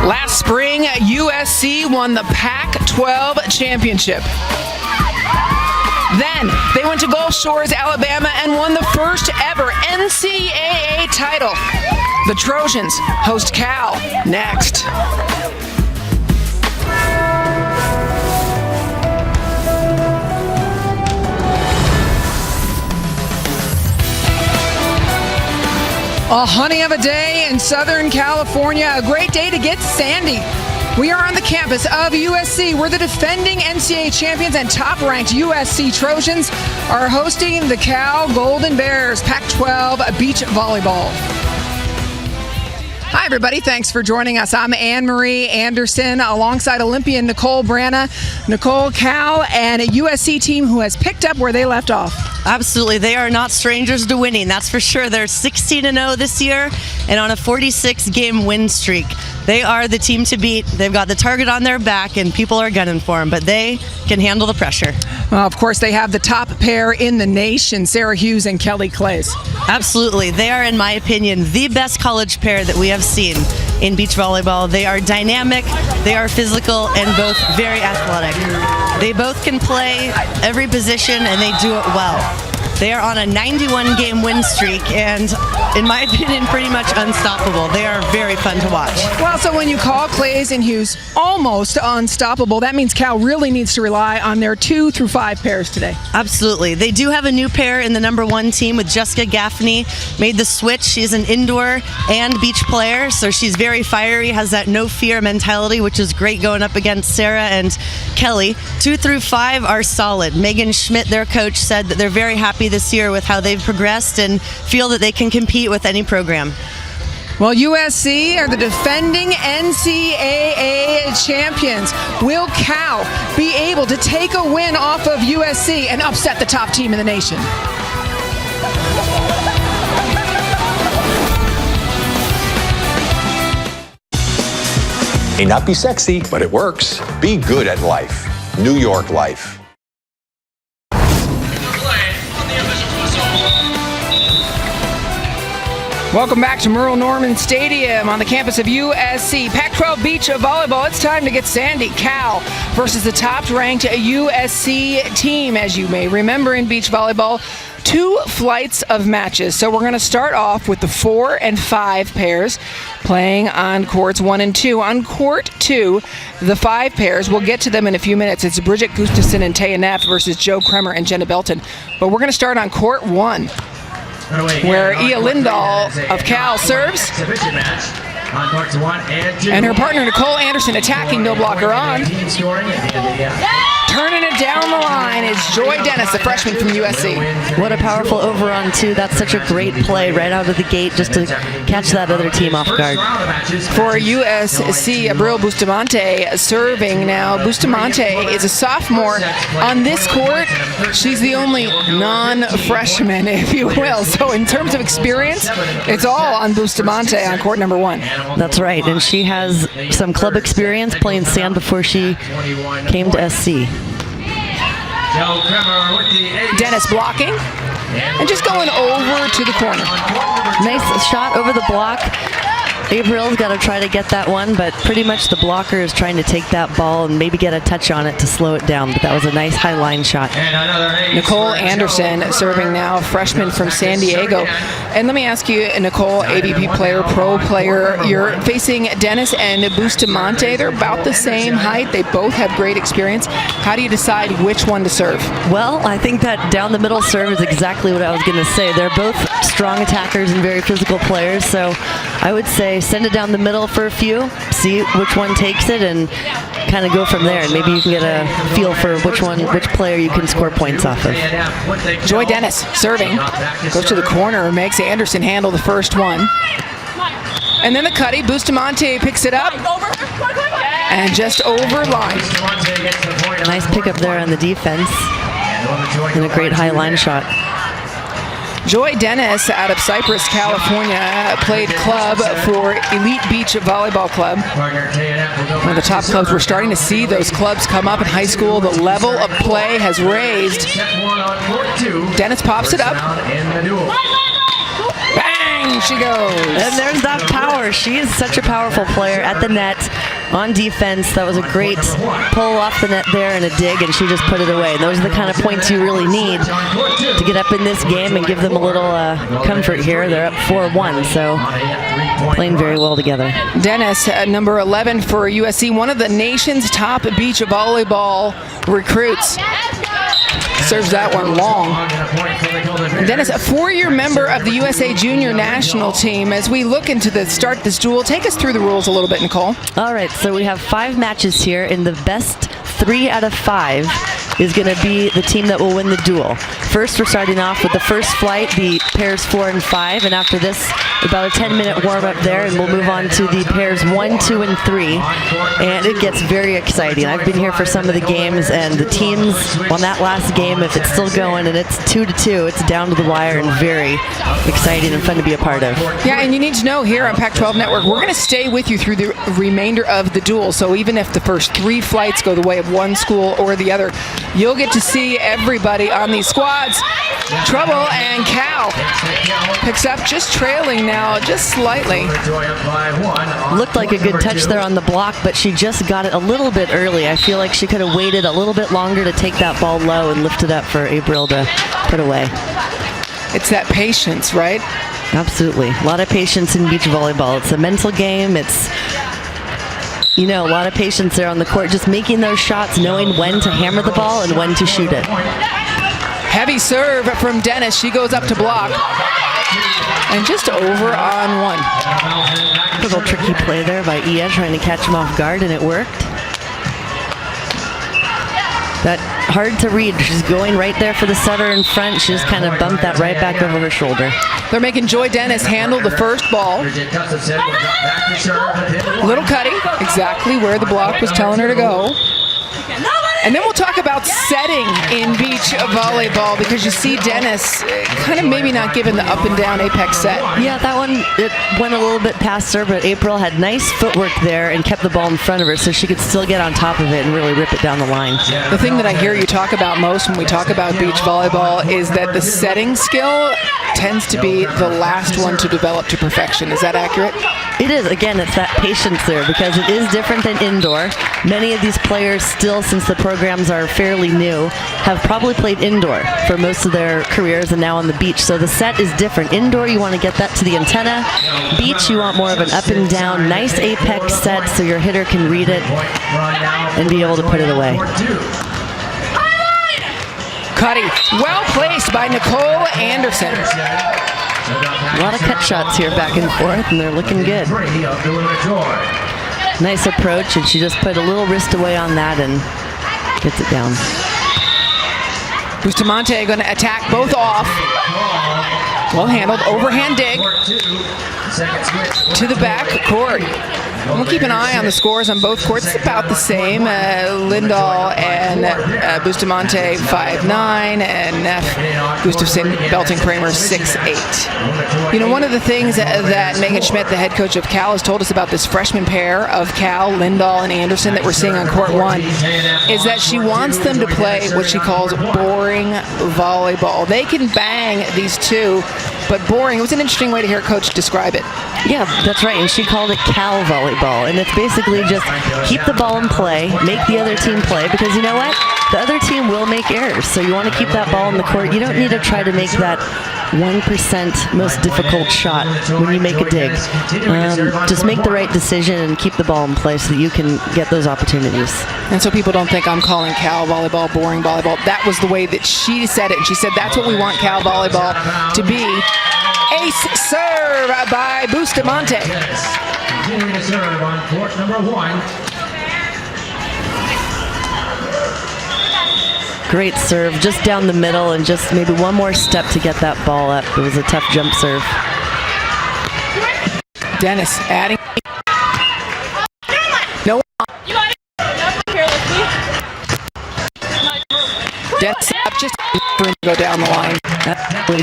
Last spring, USC won the Pac-12 championship. Then they went to Gulf Shores, Alabama, and won the first ever NCAA title. The Trojans host Cal next. A honey of a day in Southern California. A great day to get sandy. We are on the campus of USC, where the defending NCAA champions and top-ranked USC Trojans are hosting the Cal Golden Bears Pac-12 beach volleyball. Hi, everybody. Thanks for joining us. I'm Anne-Marie Anderson alongside Olympian Nicole Branna. Nicole, Cal, and a USC team who has picked up where they left off. Absolutely. They are not strangers to winning, that's for sure. They're 16-0 this year and on a 46-game win streak. They are the team to beat. They've got the target on their back, and people are gunning for them, but they can handle the pressure. Well, of course, they have the top pair in the nation, Sarah Hughes and Kelly Clays. Absolutely. They are, in my opinion, the best college pair that we have seen in beach volleyball. They are dynamic, they are physical, and both very athletic. They both can play every position, and they do it well. They are on a 91-game win streak, and in my opinion, pretty much unstoppable. They are very fun to watch. Well, so when you call Clays and Hughes almost unstoppable, that means Cal really needs to rely on their 2 through 5 pairs today. Absolutely. They do have a new pair in the #1 team with Jessica Gaffney. Made the switch. She's an indoor and beach player, so she's very fiery, has that no-fear mentality, which is great going up against Sarah and Kelly. 2 through 5 are solid. Megan Schmidt, their coach, said that they're very happy this year with how they've progressed and feel that they can compete with any program. Well, USC are the defending NCAA champions. Will Cal be able to take a win off of USC and upset the top team in the nation? May not be sexy, but it works. Be good at life. New York Life. Welcome back to Merle Norman Stadium on the campus of USC. Pac-12 beach volleyball. It's time to get sandy. Cal versus the top-ranked USC team. As you may remember in beach volleyball, 2 flights of matches. So we're going to start off with the 4 and 5 pairs playing on courts 1 and 2. On court 2, the 5 pairs, we'll get to them in a few minutes. It's Bridget Gustafson and Taya Neff versus Joe Kremer and Jenna Belton. But we're going to start on court 1. Where Ia Lindahl of Cal serves. And her partner Nicole Anderson attacking, no blocker on. Turning it down the line is Joy Dennis, the freshman from USC. What a powerful over on 2. That's such a great play right out of the gate just to catch that other team off guard. For USC, Abril Bustamante serving now. Bustamante is a sophomore on this court. She's the only non-freshman, if you will. So in terms of experience, it's all on Bustamante on court number 1. That's right, and she has some club experience playing sand before she came to SC. Dennis blocking and just going over to the corner. Nice shot over the block. April's got to try to get that one, but pretty much the blocker is trying to take that ball and maybe get a touch on it to slow it down, but that was a nice high line shot. Nicole Anderson serving now, freshman from San Diego. And let me ask you, Nicole, AVP player, pro player, you're facing Dennis and Bustamante. They're about the same height. They both have great experience. How do you decide which one to serve? Well, I think that down the middle serve is exactly what I was going to say. They're both strong attackers and very physical players, so I would say send it down the middle for a few, see which one takes it, and kind of go from there. And maybe you can get a feel for which player you can score points off of. Joy Dennis serving, goes to the corner, makes Anderson handle the first one. And then the cutty, Bustamante picks it up and just over line. Nice pickup there on the defense and a great high line shot. Joy Dennis out of Cypress, California, played club for Elite Beach Volleyball Club. One of the top clubs. We're starting to see those clubs come up in high school. The level of play has raised. Dennis pops it up. Bang! bang, she goes. And there's that power. She is such a powerful player at the net, on defense. That was a great pull off the net there and a dig, and she just put it away. And those are the kind of points you really need to get up in this game and give them a little comfort here. They're up 4-1, so playing very well together. Dennis, number 11 for USC, one of the nation's top beach volleyball recruits. Serves that one long. And Dennis, a 4-year member of the USA Junior National Team. As we look into the start this duel, take us through the rules a little bit, Nicole. All right, so we have 5 matches here, and the best 3 out of 5 is going to be the team that will win the duel. First, we're starting off with the first flight, the pairs 4 and 5, and after this, about a 10-minute warm-up there, and we'll move on to the pairs 1, 2, and 3, and it gets very exciting. I've been here for some of the games, and the teams on that last game, if it's still going and it's 2-2, it's down to the wire and very exciting and fun to be a part of. Yeah, and you need to know here on Pac-12 Network, we're going to stay with you through the remainder of the duel, so even if the first 3 flights go the way of one school or the other, you'll get to see everybody on these squads. Trouble, and Cal picks up, just trailing now, just slightly. Looked like a good touch there on the block, but she just got it a little bit early. I feel like she could have waited a little bit longer to take that ball low and lift it up for April to put away. It's that patience, right? Absolutely. A lot of patience in beach volleyball. It's a mental game. It's, you know, a lot of patience there on the court, just making those shots, knowing when to hammer the ball and when to shoot it. Heavy serve from Dennis. She goes up to block. And just over on one. A little tricky play there by Ia, trying to catch him off guard, and it worked. That hard to read. She's going right there for the setter in front. She just kind of bumped that right back over her shoulder. They're making Joy Dennis handle the first ball. Little cutty, exactly where the block was telling her to go. And then we'll talk about setting in beach volleyball, because you see Dennis kind of maybe not given the up and down apex set. Yeah, that one, it went a little bit past her, but April had nice footwork there and kept the ball in front of her so she could still get on top of it and really rip it down the line. The thing that I hear you talk about most when we talk about beach volleyball is that the setting skill tends to be the last one to develop to perfection. Is that accurate? It is. Again, it's that patience there, because it is different than indoor. Many of these players still, since the programs are fairly new, have probably played indoor for most of their careers and now on the beach. So the set is different. Indoor, you want to get that to the antenna. Beach, you want more of an up and down, nice apex set so your hitter can read it and be able to put it away. Cuddy, well placed by Nicole Anderson. A lot of cut shots here back and forth, and they're looking good. Nice approach, and she just put a little wrist away on that and gets it down. Bustamante going to attack both off. Well handled, overhand dig to the back court. We'll keep an eye on the scores on both courts. It's about the same. Lindahl and Bustamante 5'9", and Neff, Gustafson, Belton Kramer 6'8". You know, one of the things that Megan Schmidt, the head coach of Cal, has told us about this freshman pair of Cal, Lindahl and Anderson, that we're seeing on court 1, is that she wants them to play what she calls boring volleyball. They can bang these two, but boring. It was an interesting way to hear a coach describe it. Yeah, that's right, and she called it Cal volleyball, and it's basically just keep the ball in play, make the other team play, because you know what? The other team will make errors, so you want to keep that ball in the court. You don't need to try to make that 1% most difficult shot when you make a dig. Just make the right decision and keep the ball in play so that you can get those opportunities. And so people don't think I'm calling Cal volleyball boring volleyball. That was the way that she said it, and she said that's what we want Cal volleyball to be. Ace serve by Bustamante. Continuing to serve on court number 1. Great serve, just down the middle, and just maybe one more step to get that ball up. It was a tough jump serve. Dennis adding. No. Dennis up just to go down the line.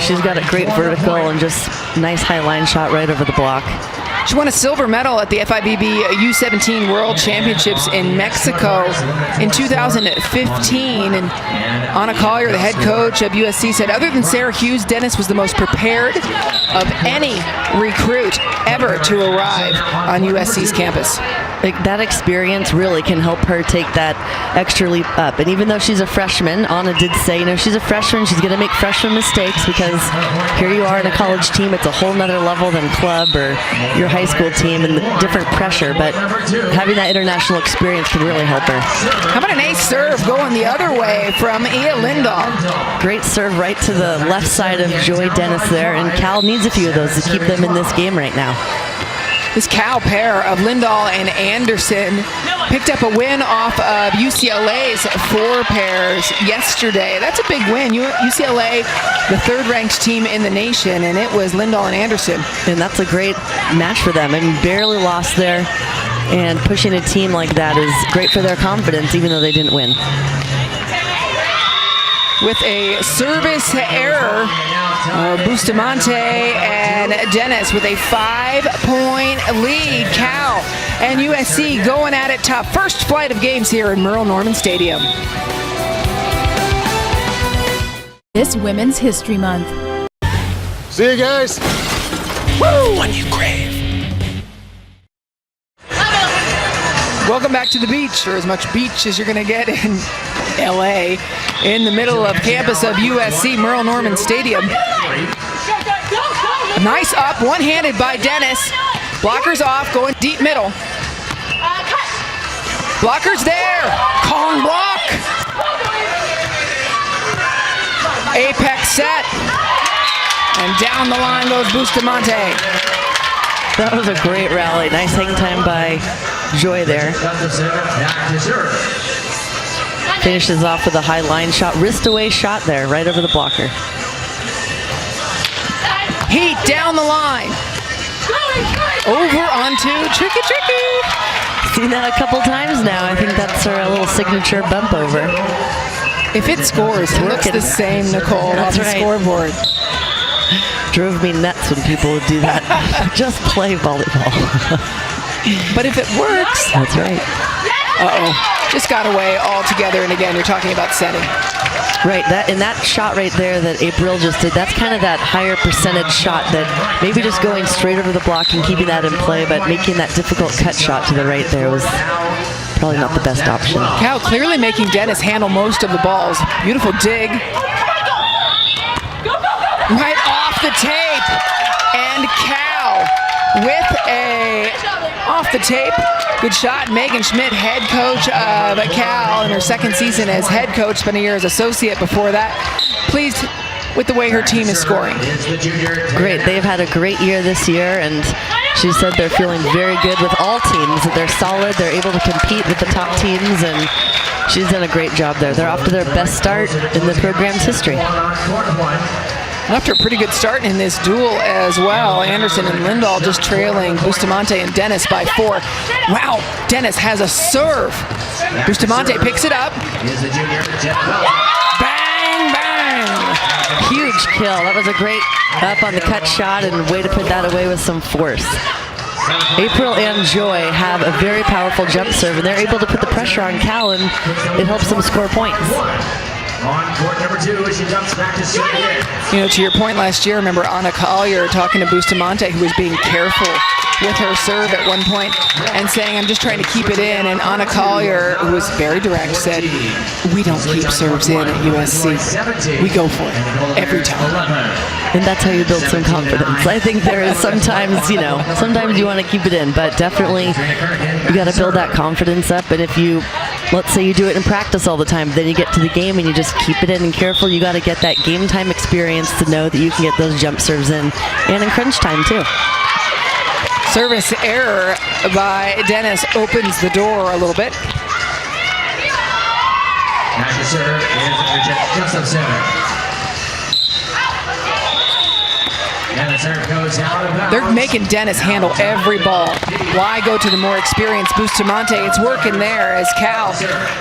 She's got a great vertical and just nice high line shot right over the block. She won a silver medal at the FIVB U17 World Championships in Mexico in 2015. And Anna Collier, the head coach of USC, said other than Sarah Hughes, Dennis was the most prepared of any recruit ever to arrive on USC's campus. That experience really can help her take that extra leap up. And even though she's a freshman, Anna did say, she's a freshman, she's going to make freshman mistakes, because here you are in a college team, it's a whole nother level than club or your high school team, and the different pressure, but having that international experience can really help her. How about an ace serve going the other way from Ia Lindahl? Great serve right to the left side of Joy Dennis there, and Cal needs a few of those to keep them in this game right now. This Cal pair of Lindahl and Anderson picked up a win off of UCLA's 4 pairs yesterday. That's a big win. UCLA, the third-ranked team in the nation, and it was Lindahl and Anderson. And that's a great match for them. I mean, barely lost there, and pushing a team like that is great for their confidence, even though they didn't win. With a service error, Bustamante and Dennis with a 5-point lead. Cal and USC going at it tough. First flight of games here in Merle Norman Stadium. This Women's History Month. See you guys. Woo! What you crave. Welcome back to the beach, or as much beach as you're going to get in LA, in the middle of campus of USC, Merle Norman Stadium. A nice up, one-handed by Dennis. Blockers off, going deep middle. Blockers there. Kong block. Apex set. And down the line goes Bustamante. That was a great rally. Nice hang time by Joy there. Finishes off with a high line shot, wrist away shot there, right over the blocker. Heat down the line. Over onto Tricky. Seen that a couple times now. I think that's her little signature bump over. If it scores, it looks the same, Nicole, on the scoreboard. Drove me nuts when people would do that. Just play volleyball. But if it works. That's right. Uh-oh. Just got away altogether, and again, you're talking about setting. Right, that shot right there that April just did, that's kind of that higher percentage shot that maybe just going straight over the block and keeping that in play, but making that difficult cut shot to the right there was probably not the best option. Cal clearly making Dennis handle most of the balls. Beautiful dig. Right off the tape. And Cal with a off the tape. Good shot. Megan Schmidt, head coach of Cal in her second season as head coach, spent a year as associate before that. Pleased with the way her team is scoring. Great. They've had a great year this year, and she said they're feeling very good with all teams. They're solid. They're able to compete with the top teams, and she's done a great job there. They're off to their best start in the program's history. After a pretty good start in this duel as well. Anderson and Lindahl just trailing Bustamante and Dennis by 4. Wow, Dennis has a serve. Bustamante picks it up. Bang, bang. Huge kill. That was a great up on the cut shot and way to put that away with some force. April and Joy have a very powerful jump serve, and they're able to put the pressure on Cal, and it helps them score points. On court number 2 as she jumps back to serve again. You know, to your point last year, remember Anna Collier talking to Bustamante, who was being careful with her serve at one point and saying, I'm just trying to keep it in. And Anna Collier, who was very direct, said, we don't keep serves in at USC. We go for it every time. And that's how you build some confidence. I think there is sometimes, sometimes you want to keep it in, but definitely you got to build that confidence up. And if you, let's say you do it in practice all the time, then you get to the game and you just keep it in and careful. You got to get that game time experience to know that you can get those jump serves in, and in crunch time too. Service error by Dennis opens the door a little bit. Back to serve is just up center. And the serve goes out of bounds. They're making Dennis handle every ball. Why go to the more experienced Bustamante? It's working there as Cal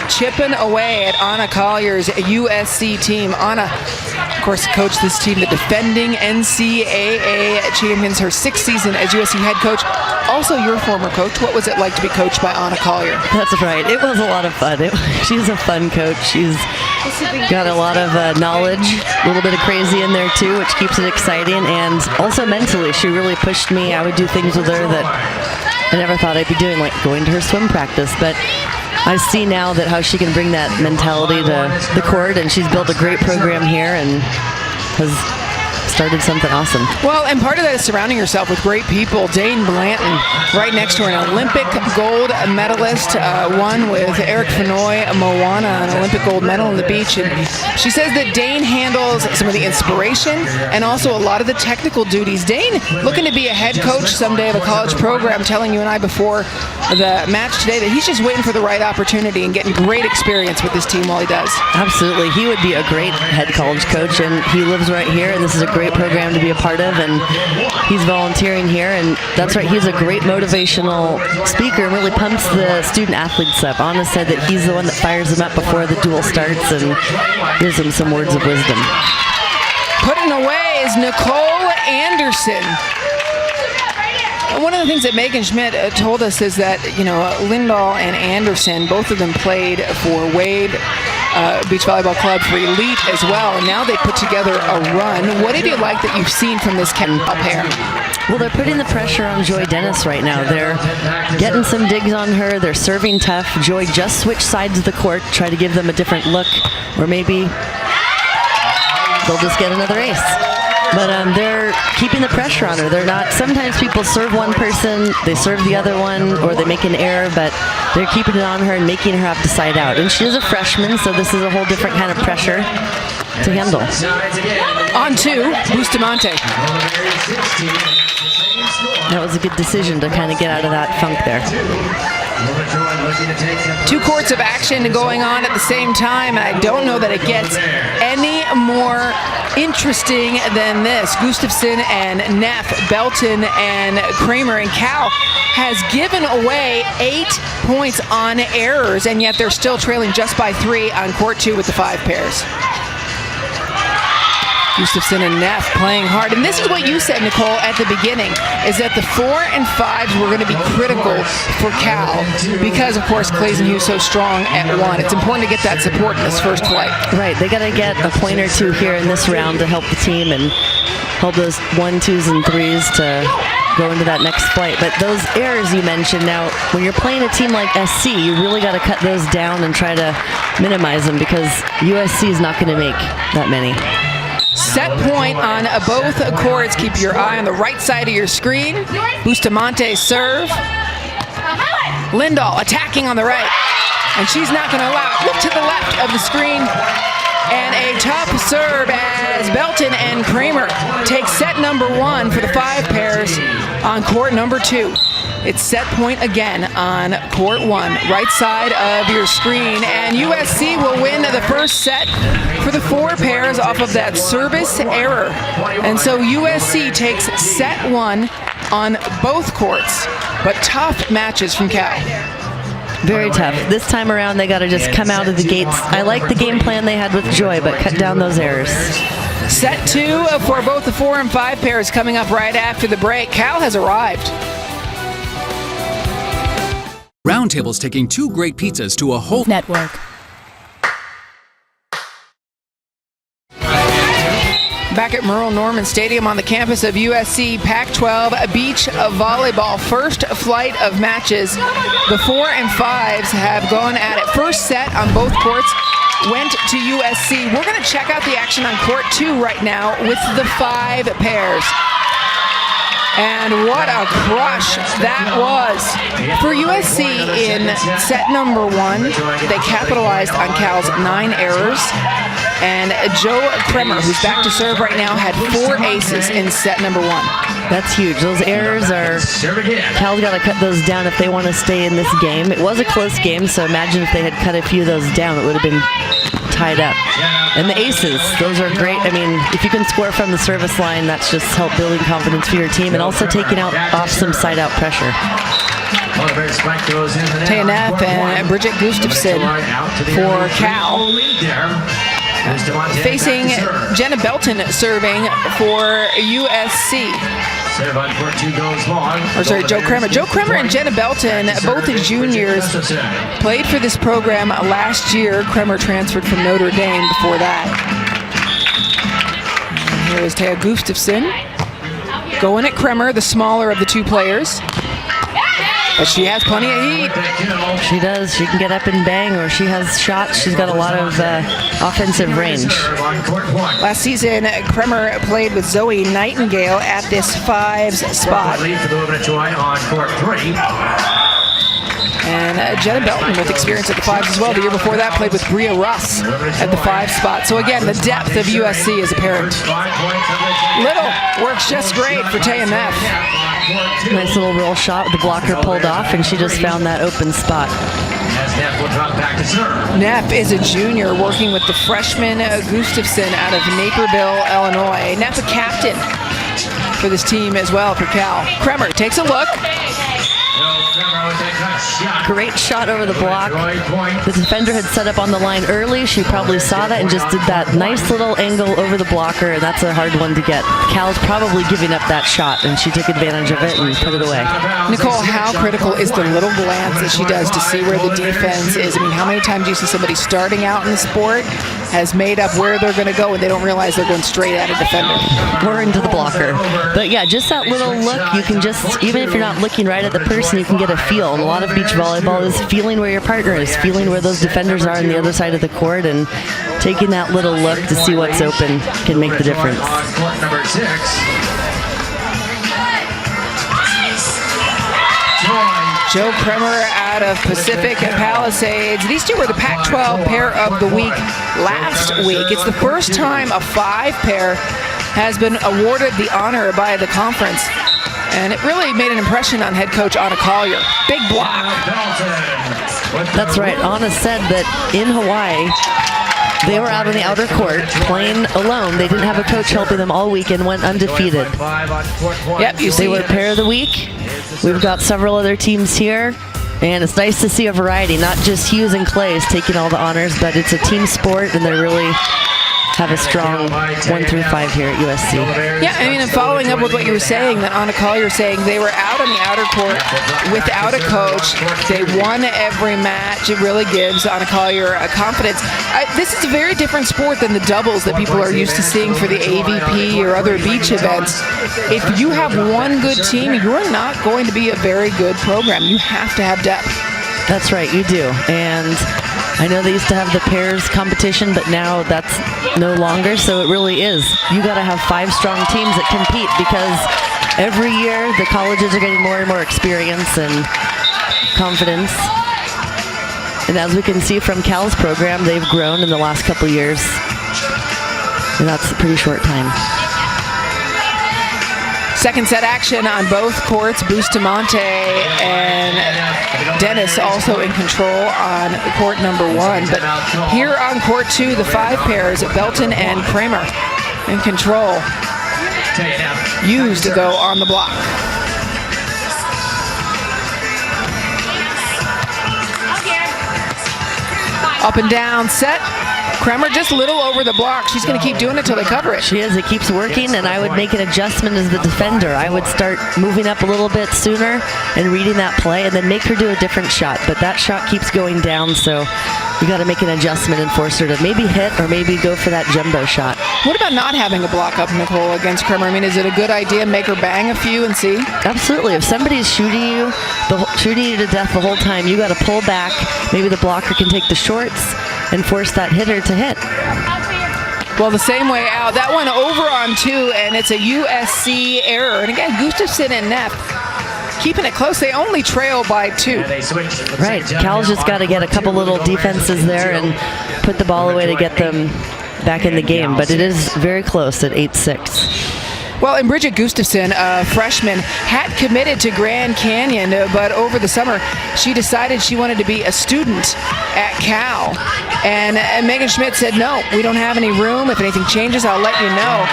chipping away at Anna Collier's USC team. Anna course, coached this team, the defending NCAA champions, her 6th season as USC head coach. Also your former coach. What was it like to be coached by Anna Collier? That's right. It was a lot of fun. She's a fun coach. She's got a lot of knowledge, a little bit of crazy in there too, which keeps it exciting. And also mentally, she really pushed me. I would do things with her that I never thought I'd be doing, like going to her swim practice. But I see now that how she can bring that mentality to the court, and she's built a great program here and has started something awesome. Well, and part of that is surrounding yourself with great people. Dane Blanton, right next to her, an Olympic gold medalist, won with Eric Fenoy, Moana, an Olympic gold medal on the beach. And she says that Dane handles some of the inspiration and also a lot of the technical duties. Dane, looking to be a head coach someday of a college program, telling you and I before the match today that he's just waiting for the right opportunity and getting great experience with this team while he does. Absolutely. He would be a great head college coach, and he lives right here, and this is a great program to be a part of, and he's volunteering here, and that's right, he's a great motivational speaker and really pumps the student athletes up. Anna said that he's the one that fires them up before the duel starts and gives them some words of wisdom. Putting away is Nicole Anderson. One of the things that Megan Schmidt told us is that, Lindahl and Anderson, both of them played for Wade Beach Volleyball Club for Elite as well, and now they put together a run. What did you like that you've seen from this pair? Well, they're putting the pressure on Joy Dennis right now. They're getting some digs on her. They're serving tough. Joy just switched sides of the court, try to give them a different look, or maybe they'll just get another ace. But they're keeping the pressure on her. They're not. Sometimes people serve one person, they serve the other one, or they make an error, but they're keeping it on her and making her have to side out. And she is a freshman, so this is a whole different kind of pressure to handle. On to Bustamante. That was a good decision to kind of get out of that funk there. 2 courts of action going on at the same time, and I don't know that it gets any more interesting than this. Gustafson and Neff, Belton and Kramer, and Cal has given away 8 points on errors, and yet they're still trailing just by 3 on court 2 with the 5 pairs. Gustafson and Neff playing hard. And this is what you said, Nicole, at the beginning, is that the 4 and 5s were going to be critical for Cal because, of course, Clayson Hughes so strong at 1. It's important to get that support in this first flight. Right. They got to get a point or 2 here in this round to help the team and help those 1, 2s, and 3s to go into that next flight. But those errors you mentioned, now, when you're playing a team like SC, you really got to cut those down and try to minimize them because USC is not going to make that many. Set point on both courts. Keep your eye on the right side of your screen. Bustamante serve. Lindahl attacking on the right. And she's not going to allow it. Look to the left of the screen. And a tough serve as Belton and Kramer take set number 1 for the 5 pairs on court number 2. It's set point again on court 1, right side of your screen. And USC will win the first set for the 4 pairs off of that service error. And so USC takes set 1 on both courts, but tough matches from Cal. Very tough. This time around, they got to just come out of the gates. I like the game plan they had with Joy, but cut down those errors. Set 2 for both the 4 and 5 pairs coming up right after the break. Cal has arrived. Roundtable's taking 2 great pizzas to a whole network. Back at Merle Norman Stadium on the campus of USC, Pac-12 Beach Volleyball. First flight of matches. The 4 and 5s have gone at it. First set on both courts went to USC. We're going to check out the action on court 2 right now with the 5 pairs. And what a crush that was. For USC in set number 1, they capitalized on Cal's 9 errors. And Joe Kremer, who's back to serve right now, had 4 aces in set number 1. That's huge. Those errors are, Cal's got to cut those down if they want to stay in this game. It was a close game, so imagine if they had cut a few of those down, it would have been tied up. And the aces, those are great. I mean, if you can score from the service line, that's just help building confidence for your team and also taking off some side-out pressure. Taya Neff and Bridget Gustafson for Cal. facing Jenna Belton serving for USC. Joe Kremer. Joe Kremer and Jenna Belton, both juniors, played for this program last year. Kremer transferred from Notre Dame before that. And here is Thea Gustafsson going at Kremer, the smaller of the two players. But she has plenty of heat. She does. She can get up and bang, or she has shots. She's got a lot of offensive range. Last season, Kremer played with Zoe Nightingale at this 5s spot. And Jenna Belton with experience at the 5s as well. The year before that, played with Bria Russ at the 5 spot. So again, the depth of USC is apparent. Little works just great for Taya Neff. Nice little roll shot with the blocker pulled off, and she just found that open spot. Neff is a junior working with the freshman Gustafsson out of Naperville, Illinois. Neff a captain for this team as well for Cal. Kremer takes a look. Great shot over the block. The defender had set up on the line early. She probably saw that and just did that nice little angle over the blocker, and that's a hard one to get. Cal's probably giving up that shot, and she took advantage of it and put it away. Nicole, how critical is the little glance that she does to see where the defense is? I mean, how many times do you see somebody starting out in the sport has made up where they're going to go and they don't realize they're going straight at a defender? Or into the blocker. But yeah, just that little look, you can just, even if you're not looking right at the person, you can get a feel. And a lot of beach volleyball is feeling where your partner is, feeling where those defenders are on the other side of the court, and taking that little look to see what's open can make the difference. Joe Kremer out of Pacific Palisades. These two were the Pac-12 pair of the week last week. It's the first time a 5 pair has been awarded the honor by the conference. And it really made an impression on head coach Anna Collier. Big block. That's right. Anna said that in Hawaii, they were out on the outer court playing alone. They didn't have a coach helping them all week and went undefeated. Yep, you see. They were pair of the week. We've got several other teams here, and it's nice to see a variety, not just Hughes and Clays taking all the honors, but it's a team sport, and they're really have a strong 1 through 5 here at USC. Yeah, I mean, and following up with what you were saying, that Anna Collier saying they were out on the outer court without a coach. They won every match. It really gives Anna Collier a confidence. This is a very different sport than the doubles that people are used to seeing for the AVP or other beach events. If you have one good team, you're not going to be a very good program. You have to have depth. That's right, you do. And I know they used to have the pairs competition, but now that's no longer, so it really is. You got to have 5 strong teams that compete, because every year the colleges are getting more and more experience and confidence. And as we can see from Cal's program, they've grown in the last couple years, and that's a pretty short time. Second set action on both courts. Bustamante and Dennis also in control on court number 1. But here on court 2, the 5 pairs, Belton and Kremer in control. Used to go on the block. Up and down set. Kremer just a little over the block. She's going to keep doing it until they cover it. She is. It keeps working, and I would make an adjustment as the defender. I would start moving up a little bit sooner and reading that play, and then make her do a different shot. But that shot keeps going down, so you got to make an adjustment and force her to maybe hit or maybe go for that jumbo shot. What about not having a block up, Nicole, against Kremer? I mean, is it a good idea? Make her bang a few and see? Absolutely. If somebody's shooting you to death the whole time, you got to pull back. Maybe the blocker can take the shorts and force that hitter to hit. Well, the same way out. That one over on 2, and it's a USC error. And again, Gustafsson and Neff keeping it close. They only trail by 2. Right. Cal's just got to get a couple little defenses there and put the ball away to get them back in the game. But it is very close at 8-6. Well, and Bridget Gustafsson, a freshman, had committed to Grand Canyon, but over the summer, she decided she wanted to be a student at Cal. And Megan Schmidt said, no, we don't have any room. If anything changes, I'll let you know.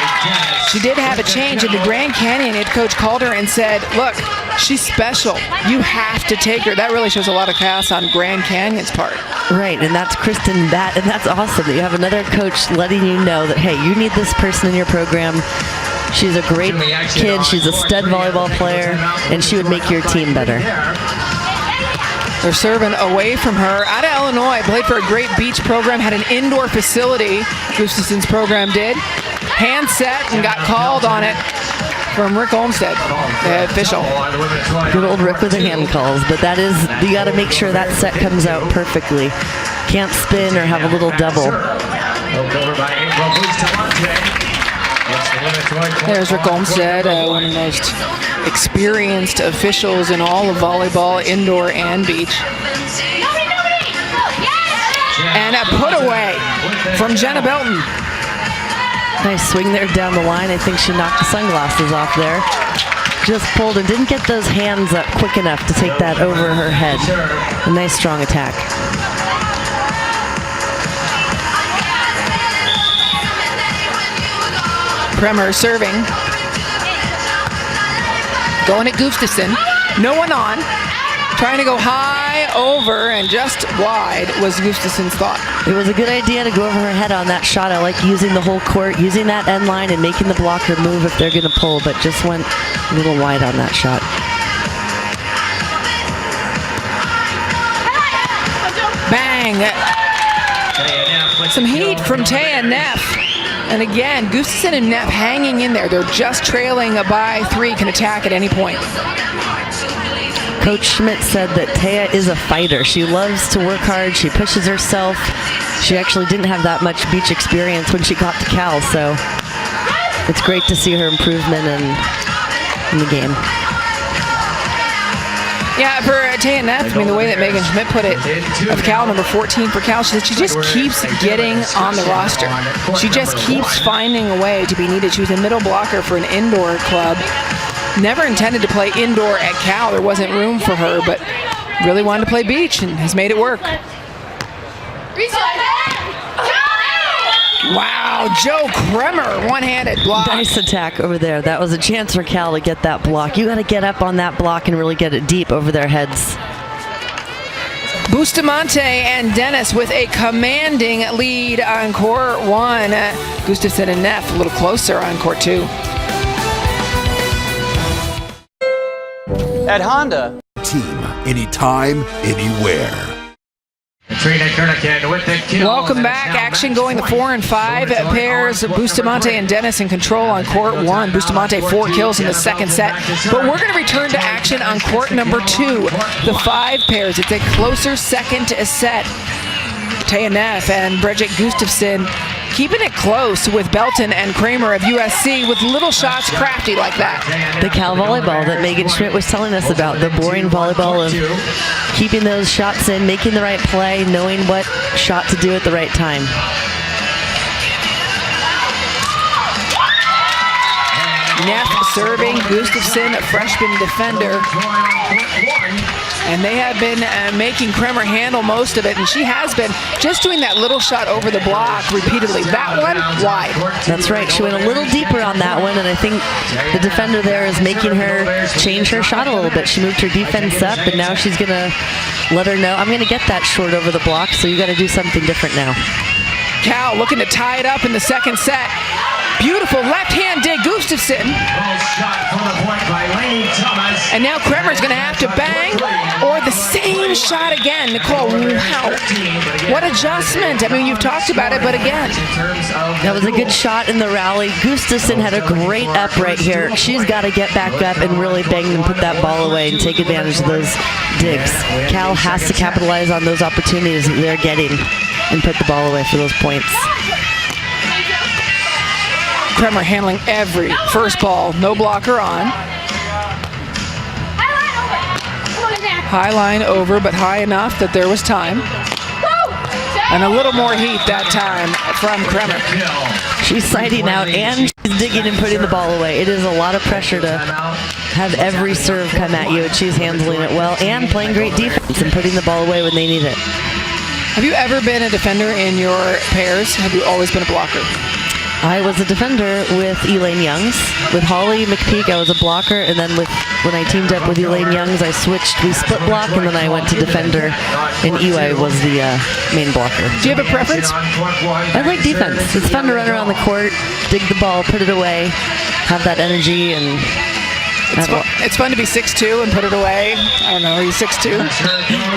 She did have a change, and the Grand Canyon head coach called her and said, look, She's special. You have to take her. That really shows a lot of class on Grand Canyon's part. Right, and that's Kristen and that's awesome that you have another coach letting you know that, hey, you need this person in your program. She's a great kid. She's a stud volleyball player, and she would make your team better. They're serving away from her. Out of Illinois, played for a great beach program, had an indoor facility, Gustafson's program did. Hand set and got called on it from Rick Olmstead, the official. Good old Rick with the hand calls, but that is, you got to make sure that set comes out perfectly. Can't spin or have a little double. There's Rick Olmstead, one of the most experienced officials in all of volleyball, indoor and beach. And a put away from Jenna Belton. Nice swing there down the line. I think she knocked the sunglasses off there. Just pulled and didn't get those hands up quick enough to take that over her head. A nice strong attack. Kremer serving. Going at Gustafson. No one on. Trying to go high, over, and just wide was Gustafson's thought. It was a good idea to go over her head on that shot. I like using the whole court, using that end line and making the blocker move if they're going to pull, but just went a little wide on that shot. Bang! Some heat from Taya Neff. And again, Gustafson and Neff hanging in there. They're just trailing by 3, can attack at any point. Coach Schmidt said that Taya is a fighter. She loves to work hard. She pushes herself. She actually didn't have that much beach experience when she got to Cal, so it's great to see her improvement in the game. Yeah, for Taya Neff, I mean, the way that Megan Schmidt put it, of Cal, number 14 for Cal, she said she just keeps getting on the roster. She just keeps finding a way to be needed. She was a middle blocker for an indoor club. Never intended to play indoor at Cal. There wasn't room for her, but really wanted to play beach and has made it work. Wow, Joe Kremer, one-handed block. Nice attack over there. That was a chance for Cal to get that block. You got to get up on that block and really get it deep over their heads. Bustamante and Dennis with a commanding lead on court 1. Gustafson and Neff a little closer on court 2. At Honda. Team, anytime, anywhere. Welcome back. Action going the 4 and 5 pairs. Bustamante and Dennis in control on court 1. Bustamante 4 kills in the second set. But we're going to return to action on court number 2. The 5 pairs. It's a closer second set. Taya Neff and Bridget Gustafson keeping it close with Belton and Kramer of USC with little shots crafty like that. The Cal volleyball that Megan Schmidt was telling us about, the boring volleyball of keeping those shots in, making the right play, knowing what shot to do at the right time. Neff serving, Gustafson, a freshman defender. And they have been making Kremer handle most of it, and she has been just doing that little shot over the block repeatedly. That one, wide. That's right. She went a little deeper on that one, and I think the defender there is making her change her shot a little bit. She moved her defense up, and now she's going to let her know, I'm going to get that short over the block, so you got to do something different now. Cal looking to tie it up in the second set. Beautiful left-hand dig, Gustafson. And now Kremer's going to have to bang, or the same shot again. Nicole, wow. What adjustment. I mean, you've talked about it, but again. That was a good shot in the rally. Gustafson had a great up right here. She's got to get back up and really bang and put that ball away and take advantage of those digs. Cal has to capitalize on those opportunities that they're getting and put the ball away for those points. Kremer handling every first ball, no blocker on. High line over, but high enough that there was time. And a little more heat that time from Kremer. She's sighting out and she's digging and putting the ball away. It is a lot of pressure to have every serve come at you, and she's handling it well and playing great defense and putting the ball away when they need it. Have you ever been a defender in your pairs? Have you always been a blocker? I was a defender with Elaine Youngs. With Holly McPeak, I was a blocker, and then when I teamed up with Elaine Youngs, we split block, and then I went to defender, and Eway was the main blocker. Do you have a preference? I like defense. It's fun to run around the court, dig the ball, put it away, have that energy, and it's fun to be 6'2" and put it away. I don't know, are you 6'2"?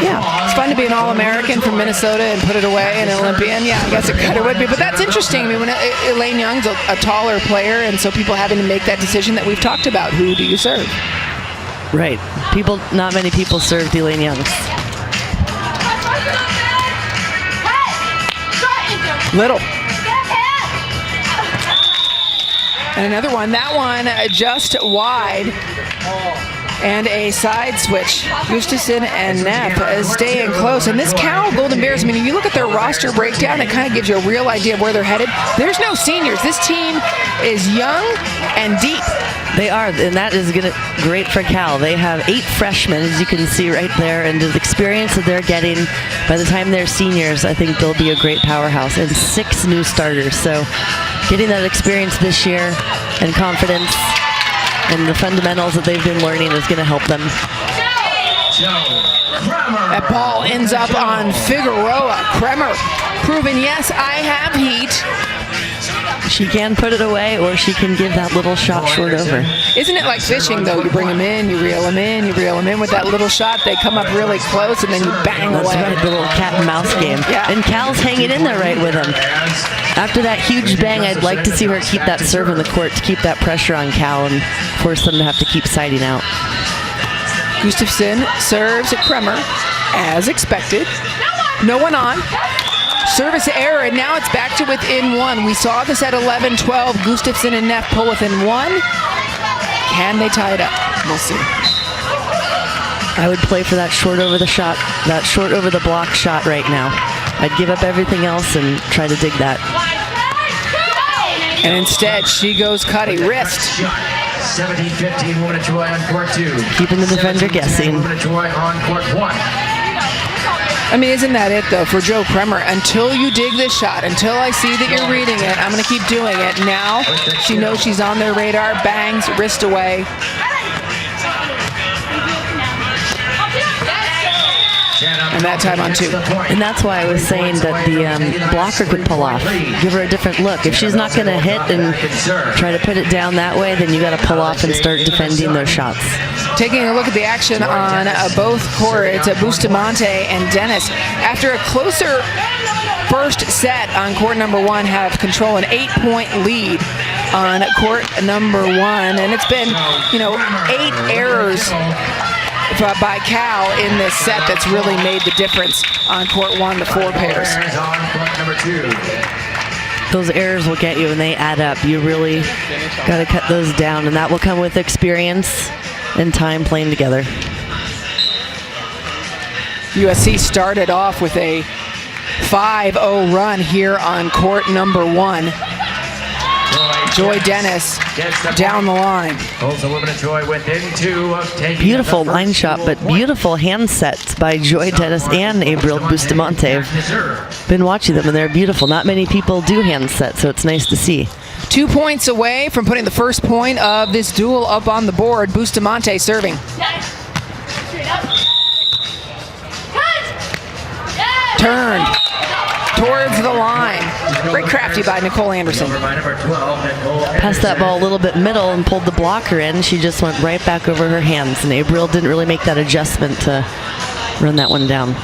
Yeah. It's fun to be an All-American from Minnesota and put it away, an Olympian. Yeah, I guess it kind of would be. But that's interesting. I mean, when Elaine Young's a taller player, and so people having to make that decision that we've talked about. Who do you serve? Right. Not many people served Elaine Youngs. Little. And another one, that one just wide, and a side switch. Gustafson and Neff staying close. And this Cal Golden Bears, I mean, if you look at their roster breakdown, it kind of gives you a real idea of where they're headed. There's no seniors. This team is young and deep. They are, and that is great for Cal. They have 8 freshmen, as you can see right there, and the experience that they're getting by the time they're seniors, I think they'll be a great powerhouse, and 6 new starters. So getting that experience this year and confidence and the fundamentals that they've been learning is going to help them. That ball ends up on Figueroa. Kremer proving, yes, I have heat. She can put it away, or she can give that little shot short over. Isn't it like fishing, though? You bring them in, you reel them in, you reel them in with that little shot. They come up really close, and then you bang away. That's right, the little cat and mouse game. Yeah. And Cal's hanging in there right with him. After that huge bang, I'd like to see her keep that serve in the court to keep that pressure on Cal and force them to have to keep siding out. Gustafson serves at Kremer, as expected. No one on. Service error, and now it's back to within 1. We saw this at 11-12. Gustafson and Neff pull within 1. Can they tie it up? We'll see. I would play for that short over the shot, that short over the block shot right now. I'd give up everything else and try to dig that. And instead, she goes Cuddy. Wrist. 17-15, woman of Troy on court 2. Keeping the defender guessing. Woman of Troy on court 1. I mean, isn't that it, though, for Joe Kremer? Until you dig this shot, until I see that you're reading it, I'm going to keep doing it. Now, she knows she's on their radar. Bangs, wrist away. And that time on 2. And that's why I was saying that the blocker could pull off. Give her a different look. If she's not going to hit and try to put it down that way, then you got to pull off and start defending those shots. Taking a look at the action on both courts, Bustamante and Dennis. After a closer first set on court number 1, have control an 8-point lead on court number 1. And it's been, 8 errors by Cal in this set that's really made the difference on court 1, the 4 pairs. Those errors will get you, and they add up. You really got to cut those down, and that will come with experience and time playing together. USC started off with a 5-0 run here on court number 1. Joy Dennis down the line. Beautiful line shot, but beautiful hand sets by Joy Dennis and Abriel Bustamante. I've been watching them, and they're beautiful. Not many people do hand sets, so it's nice to see. 2 points away from putting the first point of this duel up on the board. Bustamante serving. Turned towards the line. Very crafty by Nicole Anderson. Passed that ball a little bit middle and pulled the blocker in. She just went right back over her hands, and Abriel didn't really make that adjustment to run that one down.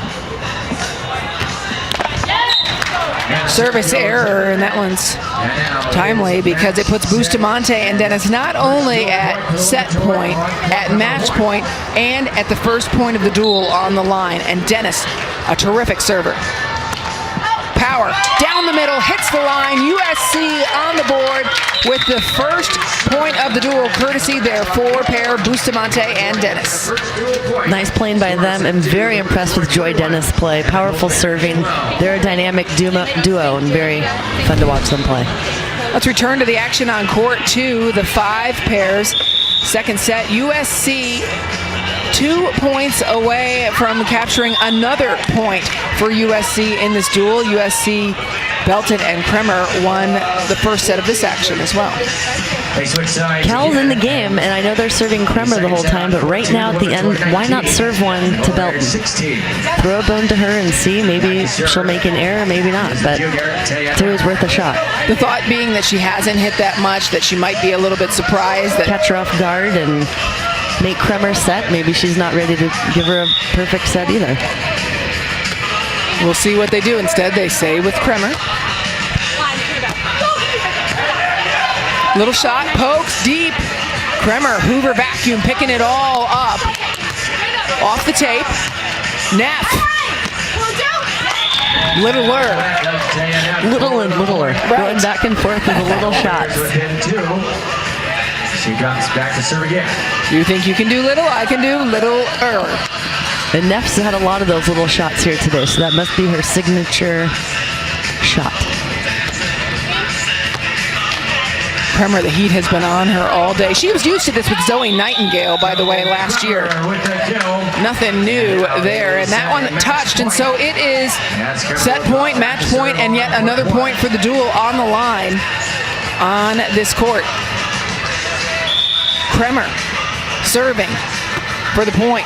Service error, and that one's timely because it puts Bustamante and Dennis not only at set point, at match point, and at the first point of the duel on the line. And Dennis, a terrific server. Power down the middle, hits the line. USC on the board with the first point of the duel, courtesy their 4-pair, Bustamante and Dennis. Nice playing by them. I'm very impressed with Joy Dennis' play. Powerful serving. They're a dynamic duo and very fun to watch them play. Let's return to the action on court 2, the 5 pairs. Second set, USC 2 points away from capturing another point for USC in this duel. USC Belton and Kremer won the first set of this action as well. Cal's in the game, and I know they're serving Kremer the whole time, but right now at the end, why not serve one to Belton? Throw a bone to her and see. Maybe she'll make an error, maybe not, but it's always worth a shot. The thought being that she hasn't hit that much, that she might be a little bit surprised. That catch her off guard and make Kremer set. Maybe she's not ready to give her a perfect set either. We'll see what they do. Instead, they say with Kremer. Little shot, pokes deep. Kremer, Hoover vacuum, picking it all up. Off the tape. Neff. Littler. Little and littler. Right. Going back and forth with the little shots. She drops back to serve again. You think you can do little? I can do little. And Neff's had a lot of those little shots here today, so that must be her signature shot. Kremer, the heat has been on her all day. She was used to this with Zoe Nightingale, by the way, last year. Nothing new there. And that one touched, and so it is set point, match point, and yet another point for the duel on the line on this court. Kremer serving for the point.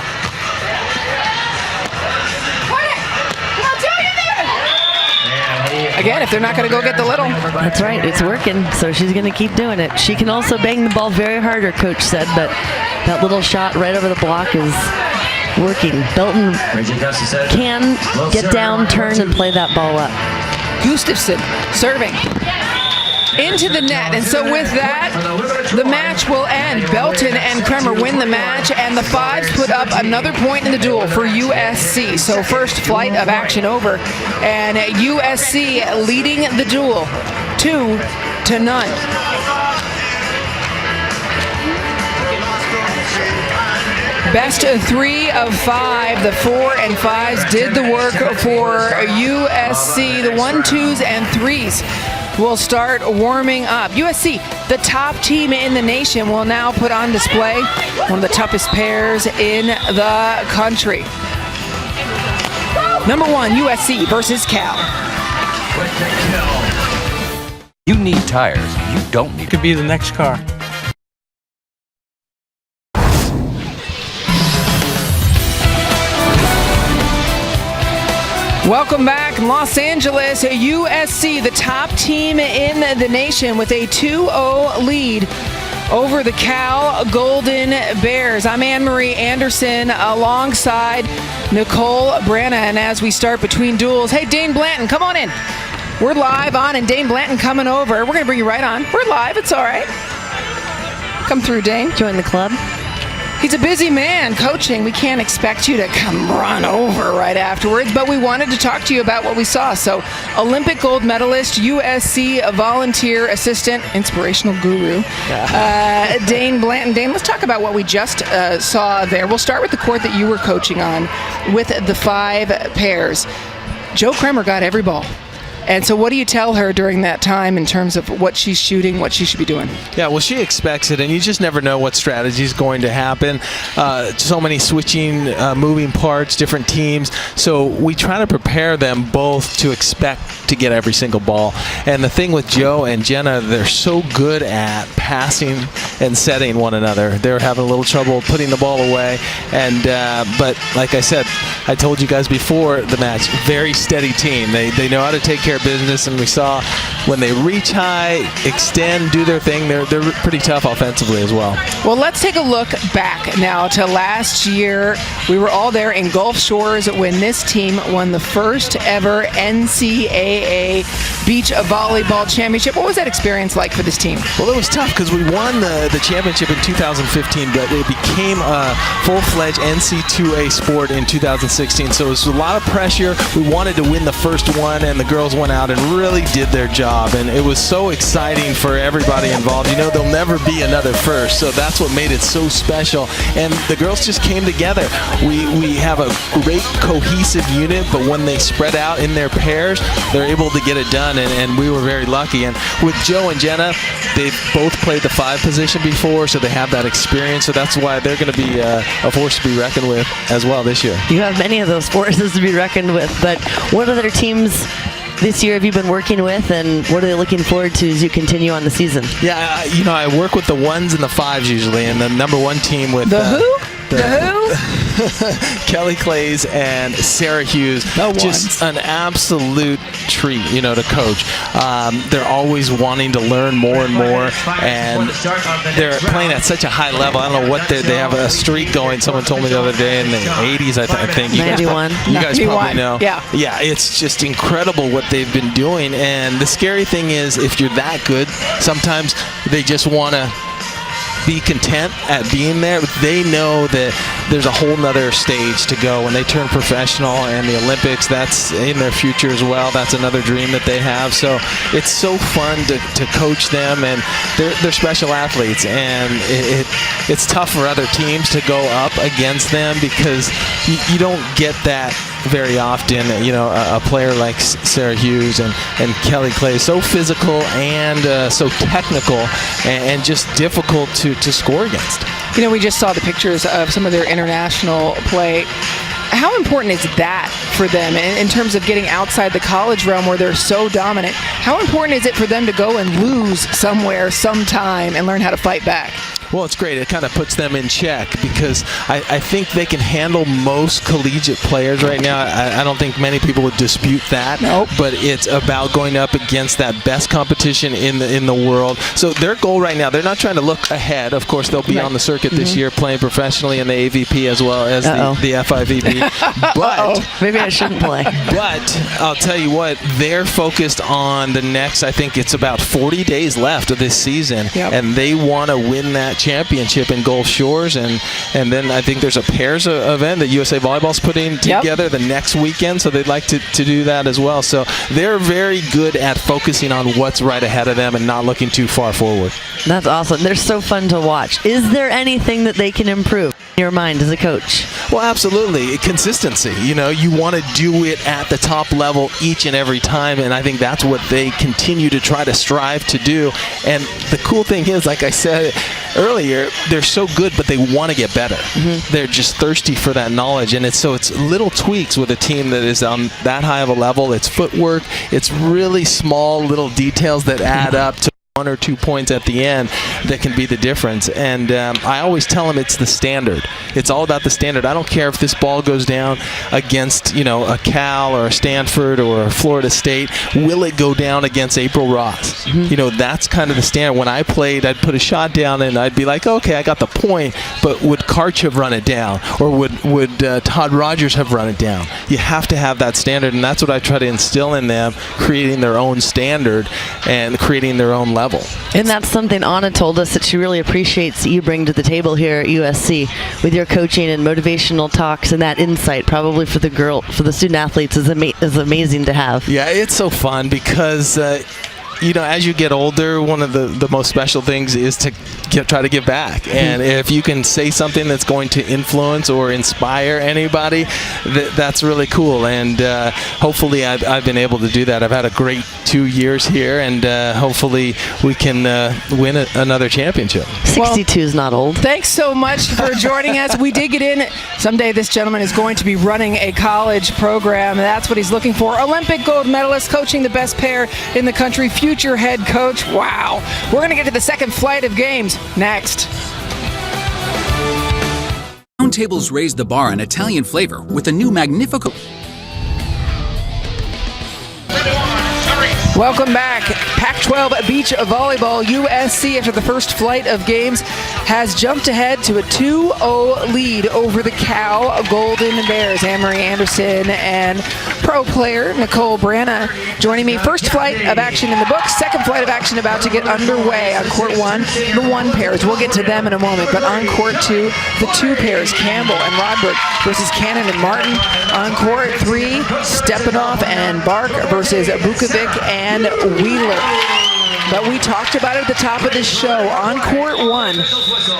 Again, if they're not going to go get the little. That's right, it's working, so she's going to keep doing it. She can also bang the ball very hard, her coach said, but that little shot right over the block is working. Belton can get down, turn, and play that ball up. Gustafson serving into the net, and so with that, the match will end. Belton and Kremer win the match, and the Fives put up another point in the duel for USC. So first flight of action over, and USC leading the duel 2-0. Best of 3 of 5. The 4 and 5s did the work for USC. The 1, 2s, and 3s will start warming up. USC, the top team in the nation, will now put on display one of the toughest pairs in the country. Number 1, USC versus Cal. You need tires. You don't need. Could be the next car. Welcome back, Los Angeles. USC, the top team in the nation, with a 2-0 lead over the Cal Golden Bears. I'm Anne-Marie Anderson alongside Nicole Branna, and as we start between duels, hey, Dane Blanton, come on in. We're live on, and Dane Blanton coming over. We're going to bring you right on. We're live. It's all right. Come through, Dane. Join the club. He's a busy man coaching. We can't expect you to come run over right afterwards, but we wanted to talk to you about what we saw. So, Olympic gold medalist, USC volunteer assistant, inspirational guru, Dane Blanton. Dane, let's talk about what we just saw there. We'll start with the court that you were coaching on with the 5 pairs. Jo Kremer got every ball. And so what do you tell her during that time in terms of what she's shooting, what she should be doing? Yeah, well, she expects it, and you just never know what strategy is going to happen. So many switching, moving parts, different teams. So we try to prepare them both to expect to get every single ball. And the thing with Jo and Jenna, they're so good at passing and setting one another. They're having a little trouble putting the ball away. And but like I said, I told you guys before the match, very steady team. They know how to take care of business, and we saw when they reach high, extend, do their thing, they're pretty tough offensively as well. Well, let's take a look back now to last year. We were all there in Gulf Shores when this team won the first ever NCAA beach volleyball championship. What was that experience like for this team? Well, it was tough because we won the championship in 2015, but it became a full-fledged NC2A sport in 2016, so it was a lot of pressure. We wanted to win the first one, and the girls went out and really did their job, and it was so exciting for everybody involved. You know, there'll never be another first, so that's what made it so special, and the girls just came together. We have a great cohesive unit, but when they spread out in their pairs, they're able to get it done, and we were very lucky. And with Jo and Jenna, they've both played the 5 position before, so they have that experience, so that's why they're going to be a force to be reckoned with as well this year. You have many of those forces to be reckoned with, but what other teams this year have you been working with, and what are they looking forward to as you continue on the season? Yeah, I work with the 1s and the 5s usually, and the number 1 team with the who? Kelly Clays and Sarah Hughes. Just an absolute treat, to coach. They're always wanting to learn more and more, and they're playing at such a high level. I don't know what they have a streak going. Someone told me the other day in the 80s, I think. 91. You guys probably know. Yeah, it's just incredible what they've been doing. And the scary thing is, if you're that good, sometimes they just want to be content at being there, but they know that there's a whole nother stage to go when they turn professional, and the Olympics, that's in their future as well. That's another dream that they have. So it's so fun to coach them, and they're special athletes, and it's tough for other teams to go up against them because you don't get that very often. A player like Sarah Hughes and Kelly Clay, so physical and so technical and just difficult to score against. We just saw the pictures of some of their international play. How important is that for them in terms of getting outside the college realm where they're so dominant? How important is it for them to go and lose somewhere, sometime, and learn how to fight back? Well, it's great. It kind of puts them in check because I think they can handle most collegiate players right now. I don't think many people would dispute that. Nope. But it's about going up against that best competition in the world. So their goal right now, they're not trying to look ahead. Of course, they'll be on the circuit this year playing professionally in the AVP as well as the FIVB. But maybe I shouldn't play. But I'll tell you what, they're focused on the next, I think it's about 40 days left of this season, and they want to win that championship in Gulf Shores, and then I think there's a pairs event that USA Volleyball's putting together the next weekend, so they'd like to do that as well. So they're very good at focusing on what's right ahead of them and not looking too far forward. That's awesome. They're so fun to watch. Is there anything that they can improve in your mind as a coach? Well, absolutely. Consistency. You want to do it at the top level each and every time, and I think that's what they continue to try to strive to do. And the cool thing is, like I said earlier, they're so good, but they want to get better. They're just thirsty for that knowledge, and it's little tweaks with a team that is on that high of a level. It's footwork. It's really small little details that add up to 1 or 2 points at the end that can be the difference. And I always tell them it's the standard. It's all about the standard. I don't care if this ball goes down against a Cal or a Stanford or a Florida State. Will it go down against April Ross? That's kind of the standard. When I played, I'd put a shot down and I'd be like, okay, I got the point, but would Karch have run it down, or would Todd Rogers have run it down? You have to have that standard, and that's what I try to instill in them, creating their own standard and creating their own level. And that's something Anna told us that she really appreciates that you bring to the table here at USC with your coaching and motivational talks, and that insight probably for the student athletes is amazing to have. Yeah, it's so fun because as you get older, one of the most special things is to try to give back. And if you can say something that's going to influence or inspire anybody, that's really cool. And hopefully I've been able to do that. I've had a great 2 years here, and hopefully we can win another championship. 62 is not old. Thanks so much for joining us. We did get in. Someday this gentleman is going to be running a college program. That's what he's looking for. Olympic gold medalist, coaching the best pair in the country, future head coach. Wow. We're going to get to the second flight of games next. Roundtables raised the bar on Italian flavor with a new Magnifico. Welcome back. Pac-12 Beach Volleyball. USC, after the first flight of games, has jumped ahead to a 2-0 lead over the Cal Golden Bears. Anne-Marie Anderson and pro player Nicole Branna joining me. First flight of action in the books. Second flight of action about to get underway on court one. The one pairs. We'll get to them in a moment. But on court two, the two pairs, Campbell and Rodberg versus Cannon and Martin. On court three, Stepanoff and Bark versus Bukovic and Wheeler. But we talked about it at the top of this show. On court one,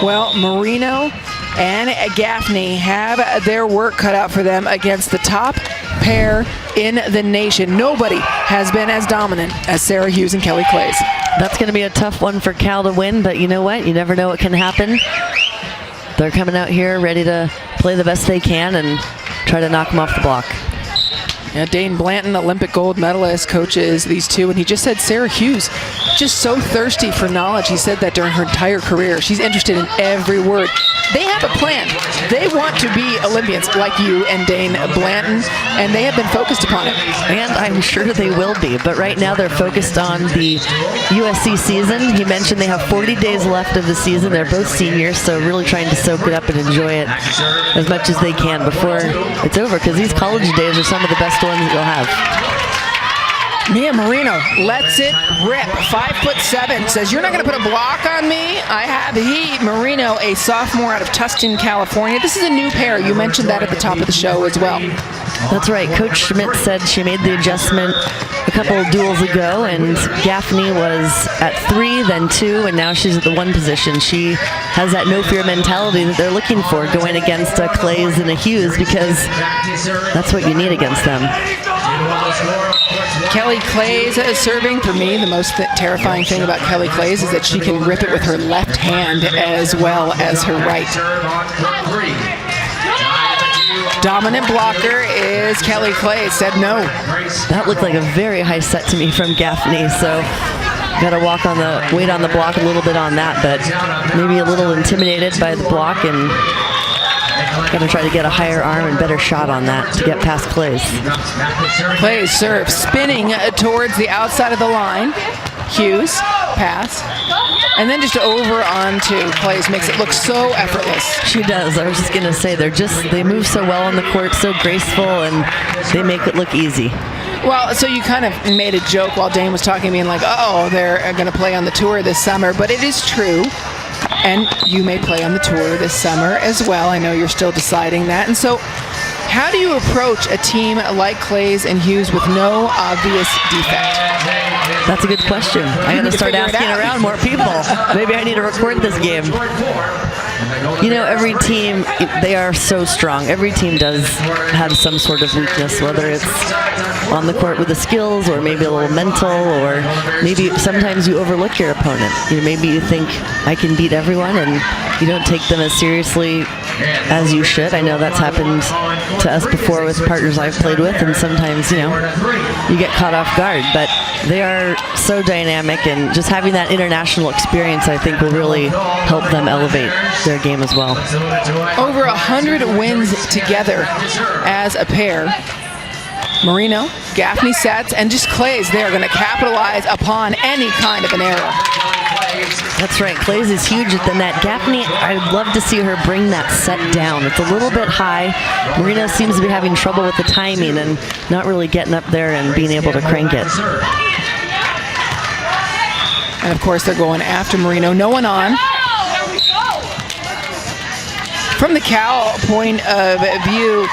well, Marino and Gaffney have their work cut out for them against the top pair in the nation. Nobody has been as dominant as Sarah Hughes and Kelly Clays. That's going to be a tough one for Cal to win, but you know what? You never know what can happen. They're coming out here ready to play the best they can and try to knock them off the block. Yeah, Dane Blanton, Olympic gold medalist, coaches these two, and he just said Sarah Hughes, just so thirsty for knowledge. He said that during her entire career. She's interested in every word. They have a plan. They want to be Olympians like you and Dane Blanton, and they have been focused upon it. And I'm sure they will be, but right now they're focused on the USC season. He mentioned they have 40 days left of the season. They're both seniors, so really trying to soak it up and enjoy it as much as they can before it's over, because these college days are some of the best ones that you'll have. Mia Marino lets it rip. 5'7", says, "You're not going to put a block on me. I have the heat." Marino, a sophomore out of Tustin, California. This is a new pair. You mentioned that at the top of the show as well. That's right. Coach Schmidt said she made the adjustment a couple of duels ago, and Gaffney was at 3, then 2, and now she's at the 1 position. She has that no fear mentality that they're looking for going against a Clays and a Hughes, because that's what you need against them. Kelly Clays serving. For me, the most terrifying thing about Kelly Clays is that she can rip it with her left hand as well as her right. Dominant blocker is Kelly Clays. Said no. That looked like a very high set to me from Gaffney, so got to wait on the block a little bit on that, but maybe a little intimidated by the block, and got to try to get a higher arm and better shot on that to get past Clays. Clays serve, spinning towards the outside of the line. Hughes, pass, and then just over onto Clays. Makes it look so effortless. She does. I was just going to say, they move so well on the court, so graceful, and they make it look easy. Well, so you kind of made a joke while Dane was talking, being like, "Oh, they're going to play on the tour this summer," but it is true. And you may play on the tour this summer as well. I know you're still deciding that. And so how do you approach a team like Clays and Hughes with no obvious defect? That's a good question. I got to start asking around more people. Maybe I need to record this game. You know, every team, they are so strong. Every team does have some sort of weakness, whether it's on the court with the skills, or maybe a little mental, or maybe sometimes you overlook your opponent. Maybe you think, I can beat everyone, and you don't take them as seriously as you should. I know that's happened to us before with partners I've played with, and sometimes, you get caught off guard. But they are so dynamic, and just having that international experience, I think, will really help them elevate their game as well. Over 100 wins together as a pair. Marino, Gaffney sets, and just Clays, they're going to capitalize upon any kind of an error. That's right. Clays is huge at the net. Gaffney, I'd love to see her bring that set down. It's a little bit high. Marino seems to be having trouble with the timing and not really getting up there and being able to crank it. And of course, they're going after Marino. No one on. From the Cal point of view,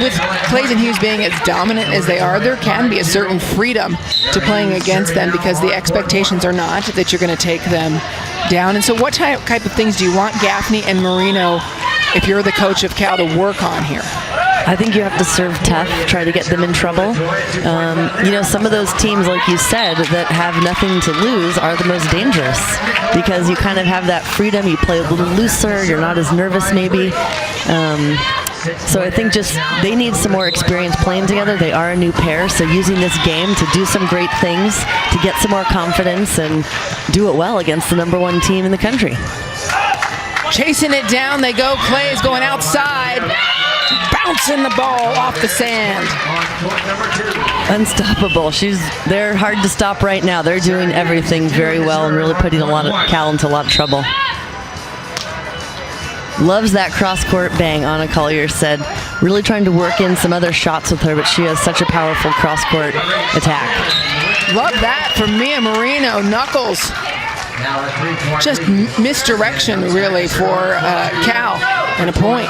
with Clays and Hughes being as dominant as they are, there can be a certain freedom to playing against them, because the expectations are not that you're going to take them down. And so what type of things do you want Gaffney and Marino, if you're the coach of Cal, to work on here? I think you have to serve tough, try to get them in trouble. Some of those teams, like you said, that have nothing to lose are the most dangerous, because you kind of have that freedom. You play a little looser. You're not as nervous, maybe. So I think just they need some more experience playing together. They are a new pair, so using this game to do some great things, to get some more confidence and do it well against the #1 team in the country. Chasing it down, they go. Clays going outside, bouncing the ball off the sand. Unstoppable. They're hard to stop right now. They're doing everything very well and really putting Cal into a lot of trouble. Loves that cross-court bang, Anna Collier said. Really trying to work in some other shots with her, but she has such a powerful cross-court attack. Love that from Mia Marino. Knuckles. Just misdirection, really, for Cal, and a point.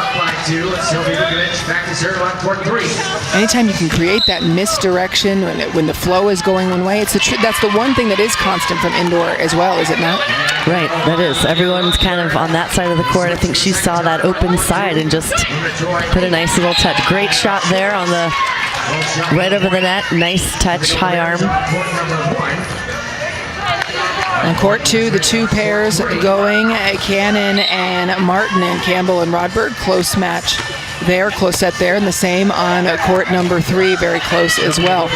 Anytime you can create that misdirection when the flow is going one way, that's the one thing that is constant from indoor as well, is it not? Right, that is. Everyone's kind of on that side of the court. I think she saw that open side and just put a nice little touch. Great shot there on the right over the net. Nice touch, high arm. On court 2, the two pairs going, Cannon and Martin, and Campbell and Rodberg. Close match there, close set there, and the same on court number 3, very close as well.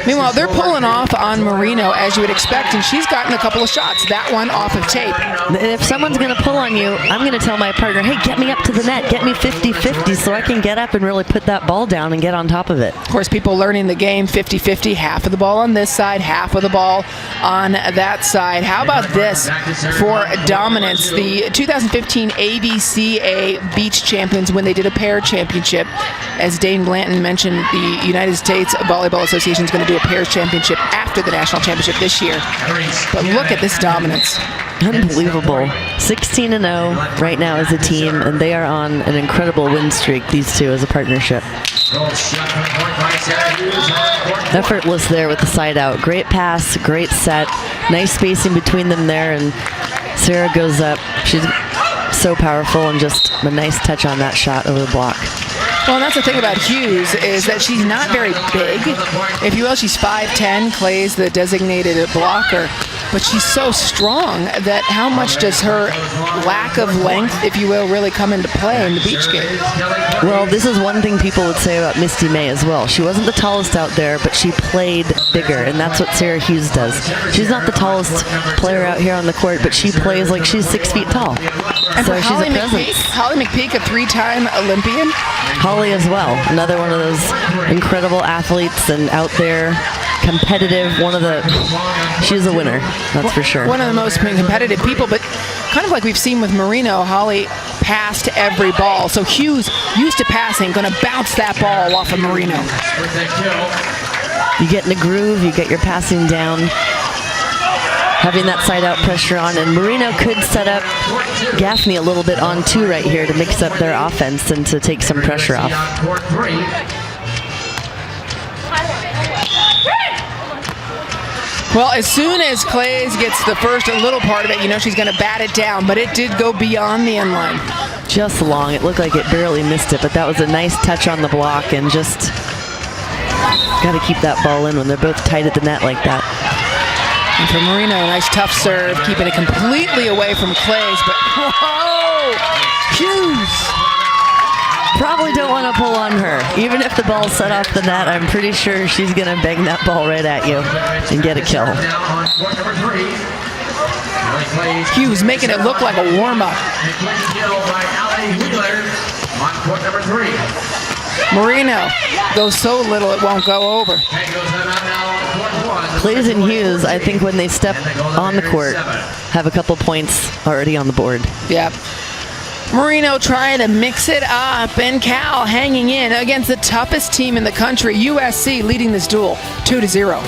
Meanwhile, they're pulling off on Marino, as you would expect, and she's gotten a couple of shots. That one off of tape. If someone's going to pull on you, I'm going to tell my partner, hey, get me up to the net, get me 50-50 so I can get up and really put that ball down and get on top of it. Of course, people learning the game 50-50, half of the ball on this side, half of the ball on that side. How about this for dominance? The 2015 ABCA Beach Champions, when they did a pair championship, as Dane Blanton mentioned, the United States Volleyball Association is going to do a pairs championship after the national championship this year. But look at this dominance. Unbelievable. 16-0 right now as a team, and they are on an incredible win streak, these two as a partnership. Effortless there with the side out. Great pass, great set, nice spacing between them there, and Sarah goes up. She's so powerful, and just a nice touch on that shot over the block. Well, and that's the thing about Hughes, is that she's not very big. If you will, she's 5'10", Clay's the designated blocker, but she's so strong that how much does her lack of length, if you will, really come into play in the beach game? Well, this is one thing people would say about Misty May as well. She wasn't the tallest out there, but she played bigger, and that's what Sarah Hughes does. She's not the tallest player out here on the court, but she plays like she's 6 feet tall. And so for she's Holly a presence. Holly McPeak, a 3-time Olympian. Holly as well, another one of those incredible athletes and out there, competitive, she's a winner, that's for sure. One of the most competitive people, but kind of like we've seen with Marino, Holly passed every ball. So Hughes, used to passing, going to bounce that ball off of Marino. You get in a groove, you get your passing down, having that side out pressure on, and Marino could set up Gaffney a little bit on too right here to mix up their offense and to take some pressure off. Well, as soon as Clays gets the first little part of it, you know she's going to bat it down, but it did go beyond the end line. Just long. It looked like it barely missed it, but that was a nice touch on the block, and just got to keep that ball in when they're both tight at the net like that. And for Marino, a nice tough serve, keeping it completely away from Clays, but whoa! Hughes! Probably don't want to pull on her. Even if the ball's set off the net, I'm pretty sure she's going to bang that ball right at you and get a kill. Hughes making it look like a warm-up. Marino goes so little it won't go over. Clays and Hughes, I think when they step on the court, have a couple points already on the board. Yeah. Marino trying to mix it up, and Cal hanging in against the toughest team in the country. USC leading this duel 2-0.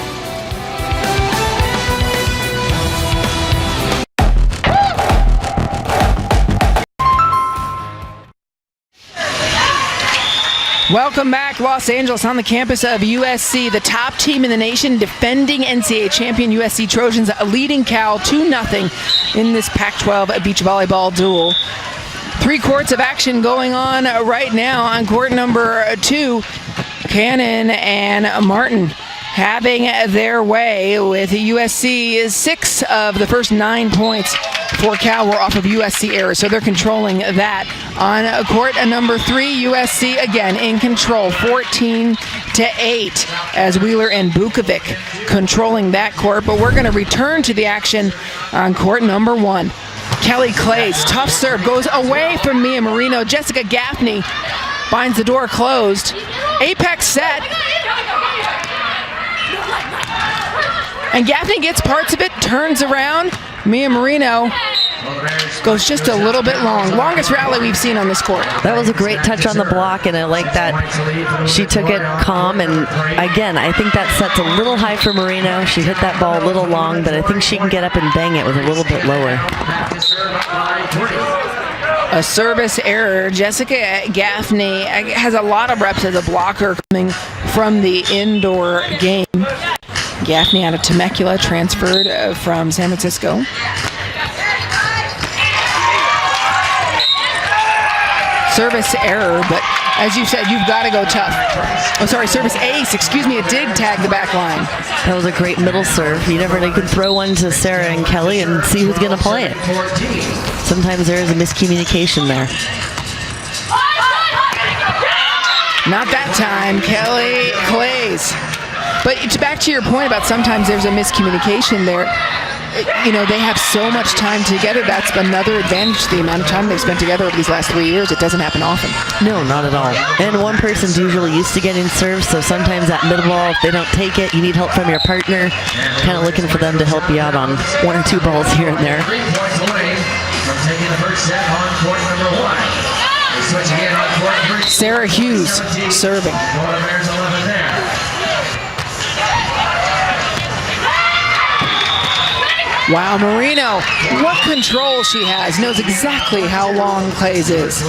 Welcome back, Los Angeles, on the campus of USC. The top team in the nation, defending NCAA champion USC Trojans, leading Cal 2-0 in this Pac-12 beach volleyball duel. 3 courts of action going on right now. On court number 2, Cannon and Martin having their way with USC. 6 of the first 9 points for Cal were off of USC errors, so they're controlling that. On court number 3, USC again in control, 14-8, as Wheeler and Bukovic controlling that court. But we're going to return to the action on court number 1. Kelly Clays, tough serve, goes away from Mia Marino. Jessica Gaffney finds the door closed. Apex set. And Gaffney gets parts of it, turns around. Mia Marino goes just a little bit long. Longest rally we've seen on this court. That was a great touch on the block, and I like that she took it calm. And again, I think that set's a little high for Marino. She hit that ball a little long, but I think she can get up and bang it with a little bit lower. A service error. Jessica Gaffney has a lot of reps as a blocker coming from the indoor game. Gaffney out of Temecula, transferred from San Francisco. Service error, but as you said, you've got to go tough. Oh, sorry, service ace. Excuse me, it did tag the back line. That was a great middle serve. You never know, you can throw one to Sarah and Kelly and see who's going to play it. Sometimes there is a miscommunication there. Not that time, Kelly Clays. But back to your point about sometimes there's a miscommunication there. You know, they have so much time together. That's another advantage to the amount of time they've spent together over these last 3 years. It doesn't happen often. No, not at all. And one person's usually used to getting served, so sometimes that middle ball, if they don't take it, you need help from your partner. Kind of looking for them to help you out on 1 or 2 balls here and there. 3 points away from taking the first set on court number 1. They switch again on court number 2. Sarah Hughes serving. Florida Bears 11 there. Wow, Marino, what control she has. Knows exactly how long Clays is.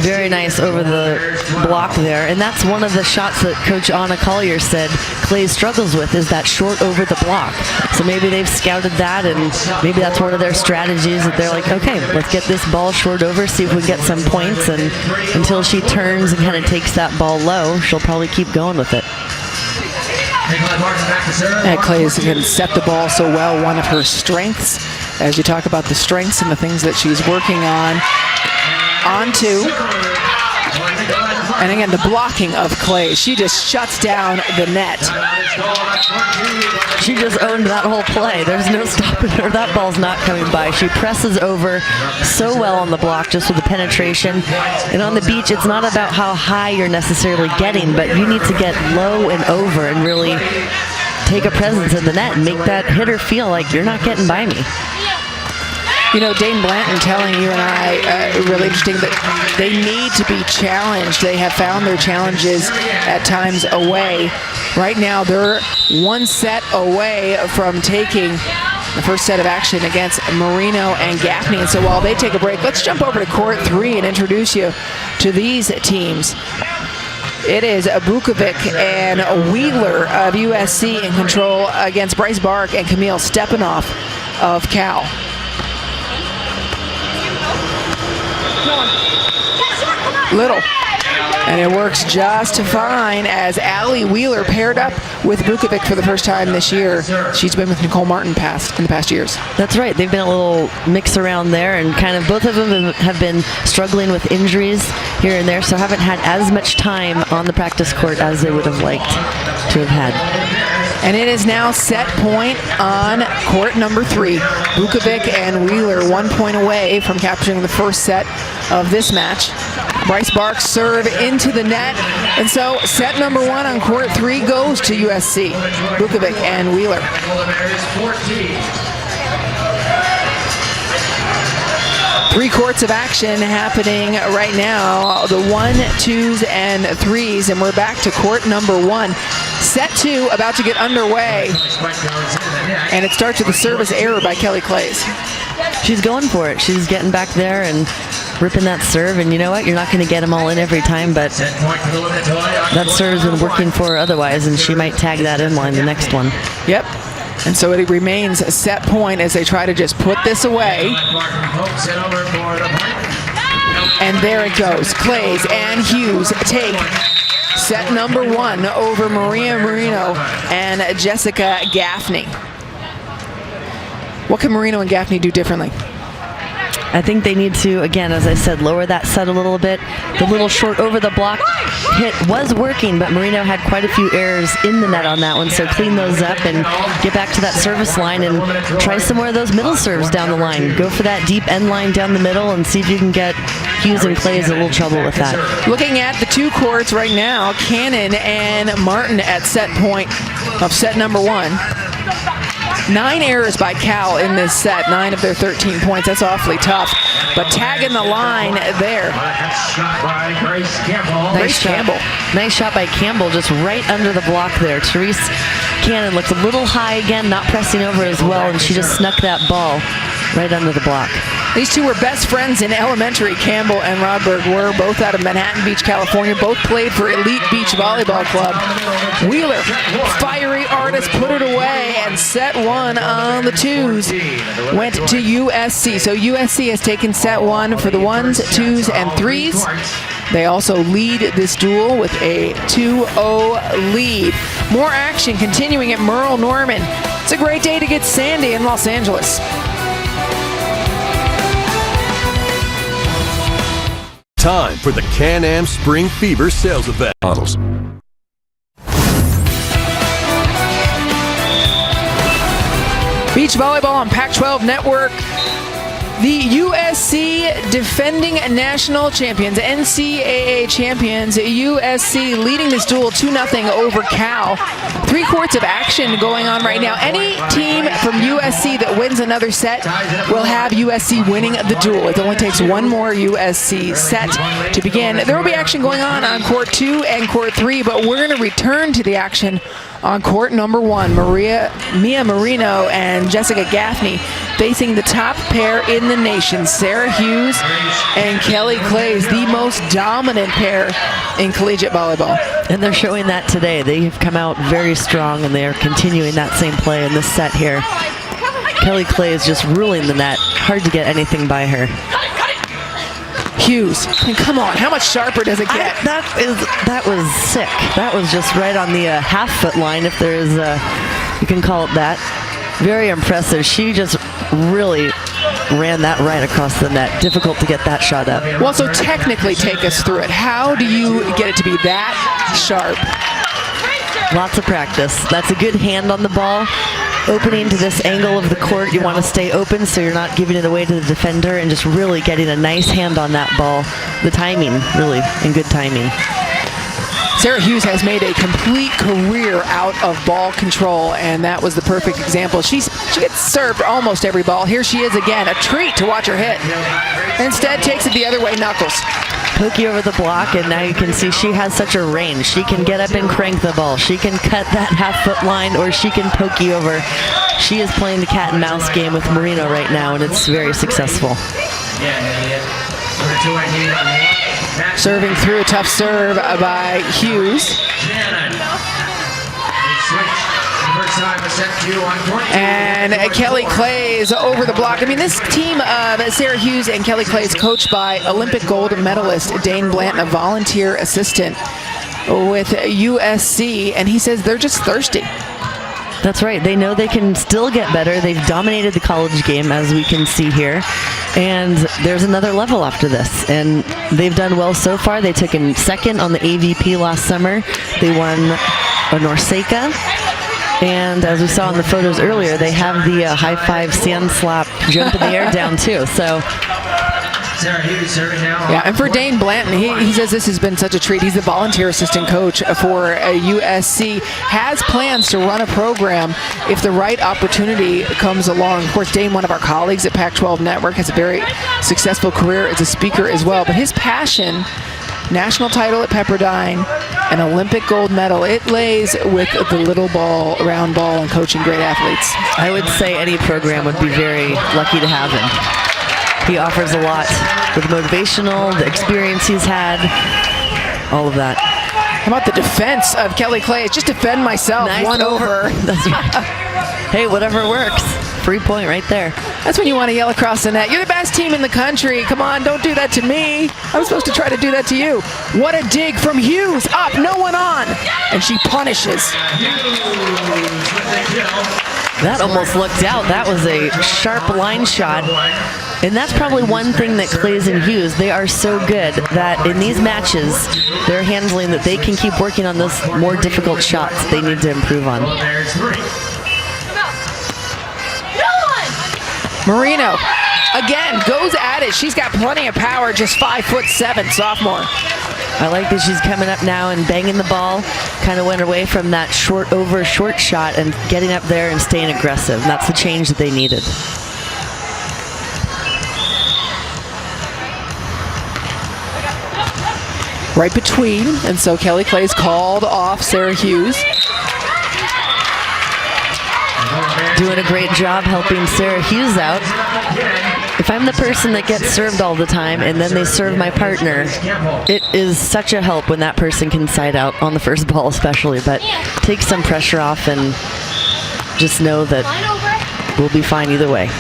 Very nice over the block there. And that's one of the shots that Coach Anna Collier said Clay struggles with, is that short over the block. So maybe they've scouted that, and maybe that's one of their strategies, that they're like, okay, let's get this ball short over, see if we can get some points. And until she turns and kind of takes that ball low, she'll probably keep going with it. And Clays can set the ball so well. One of her strengths, as you talk about the strengths and the things that she's working onto. And again, the blocking of Clays. She just shuts down the net. She just owned that whole play. There's no stopping her. That ball's not coming by. She presses over so well on the block, just with the penetration. And on the beach, it's not about how high you're necessarily getting, but you need to get low and over and really take a presence in the net and make that hitter feel like you're not getting by me. You know, Dane Blanton telling you and I, really interesting, that they need to be challenged. They have found their challenges at times away. Right now, they're 1 set away from taking the first set of action against Marino and Gaffney. And so while they take a break, let's jump over to court 3 and introduce you to these teams. It is Bukovic and Wheeler of USC in control against Bryce Bark and Camille Stepanoff of Cal. Little. And it works just fine as Allie Wheeler paired up with Bukovic for the first time this year. She's been with Nicole Martin in the past years. That's right. They've been a little mix around there, and kind of both of them have been struggling with injuries here and there, so haven't had as much time on the practice court as they would have liked to have had. And it is now set point on court number 3. Bukovic and Wheeler 1 point away from capturing the first set of this match. Bryce Bark serve into the net. And so set number 1 on court 3 goes to USC. Bukovic and Wheeler. 3 courts of action happening right now. The 1, 2s, and 3s. And we're back to court number 1. Set 2 about to get underway. And it starts with a service error by Kelly Clays. She's going for it. She's getting back there and ripping that serve. And you know what? You're not going to get them all in every time, but that serve's been working for her otherwise, and she might tag that in line the next one. Yep. And so it remains a set point as they try to just put this away. And there it goes. Clays and Hughes take set number 1 over Maria Marino and Jessica Gaffney. What can Marino and Gaffney do differently? I think they need to, again, as I said, lower that set a little bit. The little short over the block hit was working, but Marino had quite a few errors in the net on that one, so clean those up and get back to that service line and try some more of those middle serves down the line. Go for that deep end line down the middle and see if you can get Hughes and Clays a little trouble with that. Looking at the 2 courts right now, Cannon and Martin at set point of set number 1. 9 errors by Cal in this set, 9 of their 13 points. That's awfully tough. But tagging the line there. Nice Campbell. Nice shot by Campbell, just right under the block there. Therese Cannon looked a little high again, not pressing over as well, and she just snuck that ball right under the block. These 2 were best friends in elementary. Campbell and Rodberg were both out of Manhattan Beach, California. Both played for Elite Beach Volleyball Club. Wheeler, fiery artist, put it away, and set 1 on the 2s went to USC. So USC has taken set 1 for the 1s, 2s, and 3s. They also lead this duel with a 2-0 lead. More action continuing at Merle Norman. It's a great day to get sandy in Los Angeles. time for the Can-Am Spring Fever sales event. Models. Beach volleyball on Pac-12 Network. The USC defending national champions, NCAA champions, USC leading this duel 2-0 over Cal. 3 courts of action going on right now. Any team from USC that wins another set will have USC winning the duel. It only takes one more USC set to begin. There will be action going on court 2 and court 3, but we're going to return to the action on court number 1. Mia Marino and Jessica Gaffney facing the top pair in the nation, Sarah Hughes and Kelly Clays, the most dominant pair in collegiate volleyball. And they're showing that today. They have come out very strong, and they are continuing that same play in this set here. Kelly Clay is just ruling the net. Hard to get anything by her. Hughes, and come on, how much sharper does it get? That was sick. That was just right on the half-foot line, if there is you can call it that. Very impressive. She just really ran that right across the net. Difficult to get that shot up. Well, so technically take us through it. How do you get it to be that sharp? Lots of practice. That's a good hand on the ball. Opening to this angle of the court, you want to stay open so you're not giving it away to the defender, and just really getting a nice hand on that ball. The timing, really, and good timing. Sarah Hughes has made a complete career out of ball control, and that was the perfect example. She gets served almost every ball. Here she is again, a treat to watch her hit. Instead, takes it the other way, knuckles. Pokey over the block, and now you can see she has such a range. She can get up and crank the ball. She can cut that half-foot line, or she can pokey over. She is playing the cat and mouse game with Marino right now, and it's very successful. Serving through, a tough serve by Hughes. And Kelly Clays over the block. I mean, this team of Sarah Hughes and Kelly Clays, coached by Olympic gold medalist Dane Blanton, a volunteer assistant with USC, and he says they're just thirsty. That's right. They know they can still get better. They've dominated the college game, as we can see here. And there's another level after this. And they've done well so far. They took in second on the AVP last summer. They won a Norseca. And as we saw in the photos earlier, they have the high five sand slap jump in the air down too. So yeah, and for Dane Blanton, he says this has been such a treat. He's the volunteer assistant coach for USC, has plans to run a program if the right opportunity comes along. Of course, Dane, one of our colleagues at Pac-12 Network, has a very successful career as a speaker as well. But his passion, national title at Pepperdine, an Olympic gold medal, it lays with the little ball, round ball, and coaching great athletes. I would say any program would be very lucky to have him. He offers a lot with motivational, the experience he's had, all of that. How about the defense of Kelly Clay? Just defend myself, nice one over. That's right. Hey, whatever works. Free point right there. That's when you want to yell across the net. You're the best team in the country. Come on, don't do that to me. I was supposed to try to do that to you. What a dig from Hughes. Up, no one on. And she punishes. That almost looked out. That was a sharp line shot. And that's probably one thing that Clays and Hughes, they are so good that in these matches, they're handling that they can keep working on those more difficult shots they need to improve on. Marino, again, goes at it. She's got plenty of power, just 5'7", sophomore. I like that she's coming up now and banging the ball. Kind of went away from that short shot and getting up there and staying aggressive. And that's the change that they needed. Right between, and so Kelly Clay's called off Sarah Hughes. Doing a great job helping Sarah Hughes out. If I'm the person that gets served all the time and then they serve my partner, it is such a help when that person can side out on the first ball especially, but take some pressure off and just know that we'll be fine either way.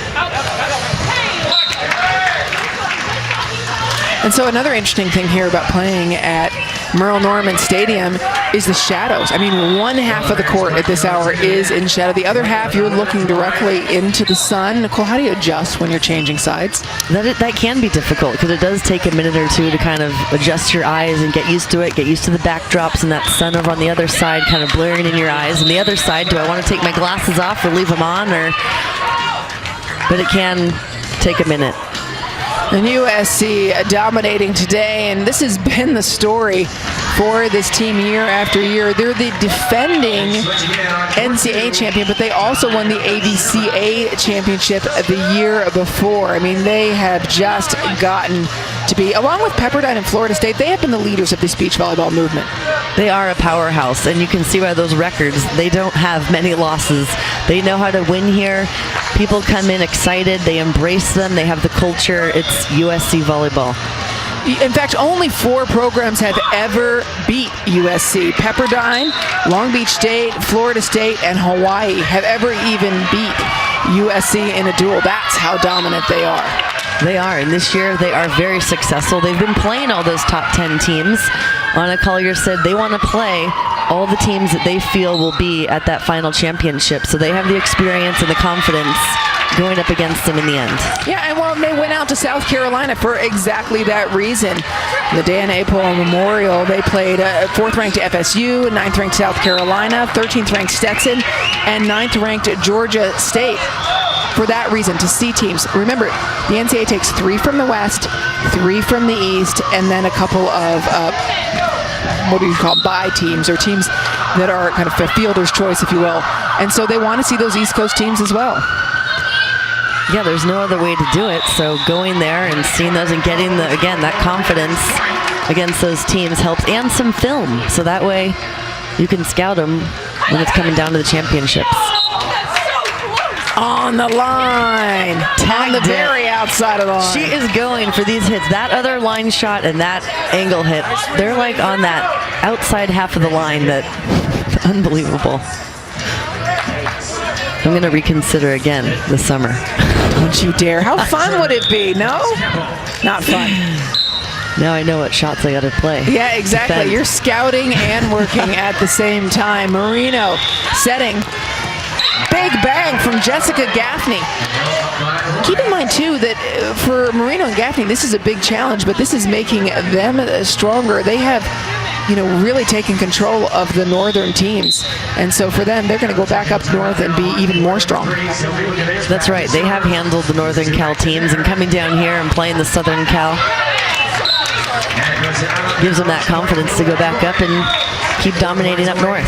And so another interesting thing here about playing at Merle Norman Stadium is the shadows. I mean, one half of the court at this hour is in shadow. The other half, you're looking directly into the sun. Nicole, how do you adjust when you're changing sides? That can be difficult because it does take a minute or two to kind of adjust your eyes and get used to it, get used to the backdrops and that sun over on the other side kind of blaring in your eyes. And the other side, do I want to take my glasses off or leave them on? But it can take a minute. And USC dominating today, and this has been the story for this team year after year. They're the defending NCAA champion, but they also won the ABCA championship the year before. I mean, they have just gotten to be, along with Pepperdine and Florida State, they have been the leaders of this beach volleyball movement. They are a powerhouse, and you can see by those records, they don't have many losses. They know how to win here. People come in excited. They embrace them. They have the culture. It's USC volleyball. In fact, only 4 programs have ever beat USC. Pepperdine, Long Beach State, Florida State, and Hawaii have ever even beat USC in a duel. That's how dominant they are. They are, and this year they are very successful. They've been playing all those top 10 teams. Anna Collier said they want to play all the teams that they feel will be at that final championship. So they have the experience and the confidence going up against them in the end. Yeah, and well, they went out to South Carolina for exactly that reason. The Dan Apol Memorial, they played 4th-ranked FSU, 9th-ranked South Carolina, 13th-ranked Stetson, and 9th-ranked Georgia State. For that reason, to see teams. Remember, the NCAA takes 3 from the West, 3 from the East, and then a couple of, what do you call, bye teams, or teams that are kind of a fielder's choice, if you will. And so they want to see those East Coast teams as well. Yeah, there's no other way to do it. So going there and seeing those and getting, again, that confidence against those teams helps, and some film. So that way you can scout them when it's coming down to the championships. On the line, on the very outside of the line. She is going for these hits. That other line shot and that angle hit, they're like on that outside half of the line. That unbelievable. I'm going to reconsider again this summer. Don't you dare. How fun would it be? No? Not fun. Now I know what shots I got to play. Yeah, exactly. Defend. You're scouting and working at the same time. Marino setting. Big bang from Jessica Gaffney. Keep in mind, too, that for Marino and Gaffney, this is a big challenge, but this is making them stronger. They have, really taken control of the northern teams. And so for them, they're going to go back up north and be even more strong. That's right. They have handled the Northern Cal teams, and coming down here and playing the Southern Cal gives them that confidence to go back up and keep dominating up north.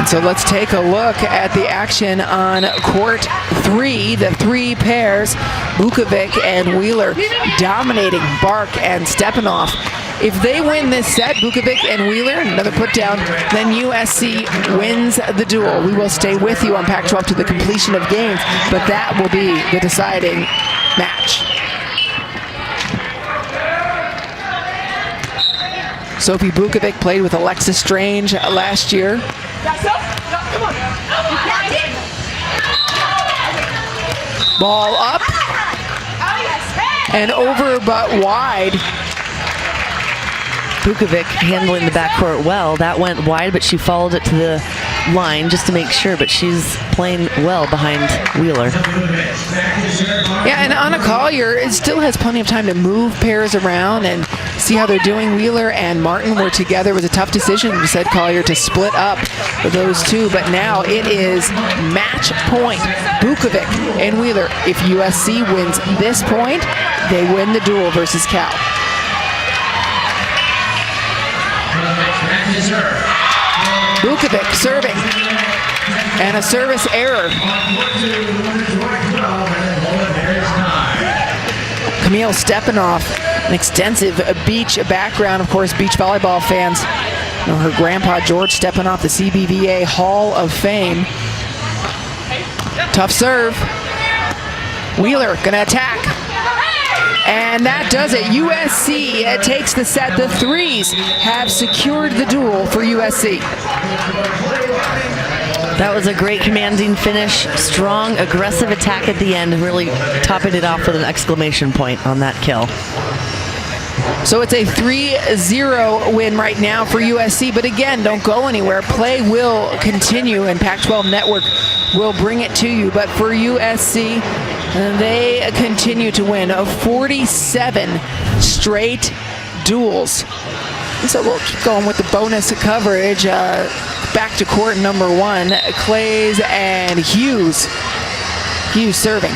So let's take a look at the action on court 3. The 3 pairs, Bukovic and Wheeler, dominating Bark and Stepanoff. If they win this set, Bukovic and Wheeler, another put down, then USC wins the duel. We will stay with you on Pac-12 to the completion of games, but that will be the deciding match. Sophie Bukovic played with Alexis Strange last year. Ball up and over but wide. Bukovic handling the backcourt well. That went wide, but she followed it to the line just to make sure, but she's playing well behind Wheeler. Yeah, and Anna Collier still has plenty of time to move pairs around and see how they're doing. Wheeler and Martin were together. It was a tough decision, said Collier, to split up those two, but now it is match point. Bukovic and Wheeler. If USC wins this point, they win the duel versus Cal. Bukovic serving, and a service error. Camille Stepanoff, an extensive beach background, of course, beach volleyball fans know her grandpa George Stepanoff, the CBVA Hall of Fame. Tough serve. Wheeler gonna attack. And that does it. USC takes the set. The threes have secured the duel for USC. That was a great commanding finish. Strong, aggressive attack at the end, really topping it off with an exclamation point on that kill. So it's a 3-0 win right now for USC, but again, don't go anywhere. Play will continue, and Pac-12 Network will bring it to you. But for USC, they continue to win 47 straight duels. And so we'll keep going with the bonus coverage. Back to court number 1, Clays and Hughes. Hughes serving.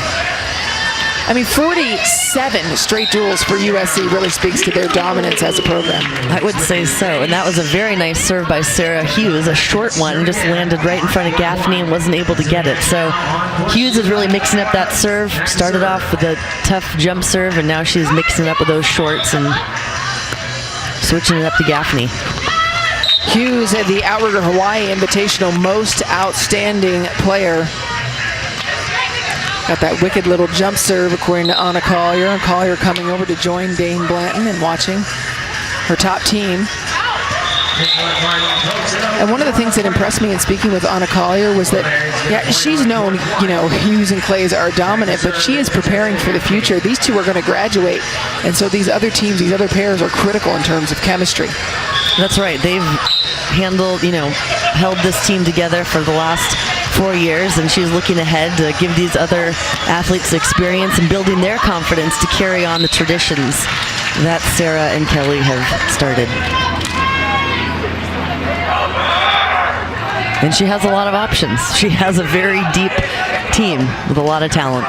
I mean, 47 straight duels for USC really speaks to their dominance as a program. I would say so, and that was a very nice serve by Sarah Hughes, a short one, just landed right in front of Gaffney and wasn't able to get it. So Hughes is really mixing up that serve, started off with a tough jump serve, and now she's mixing it up with those shorts and switching it up to Gaffney. Hughes, the Outrigger Hawaii Invitational Most Outstanding Player. Got that wicked little jump serve, according to Anna Collier. Collier coming over to join Dane Blanton and watching her top team. And one of the things that impressed me in speaking with Anna Collier was that, yeah, she's known, Hughes and Clays are dominant, but she is preparing for the future. These two are going to graduate, and so these other teams, these other pairs are critical in terms of chemistry. That's right. They've held this team together for the last 4 years, and she's looking ahead to give these other athletes experience and building their confidence to carry on the traditions that Sarah and Kelly have started. And she has a lot of options. She has a very deep team with a lot of talent.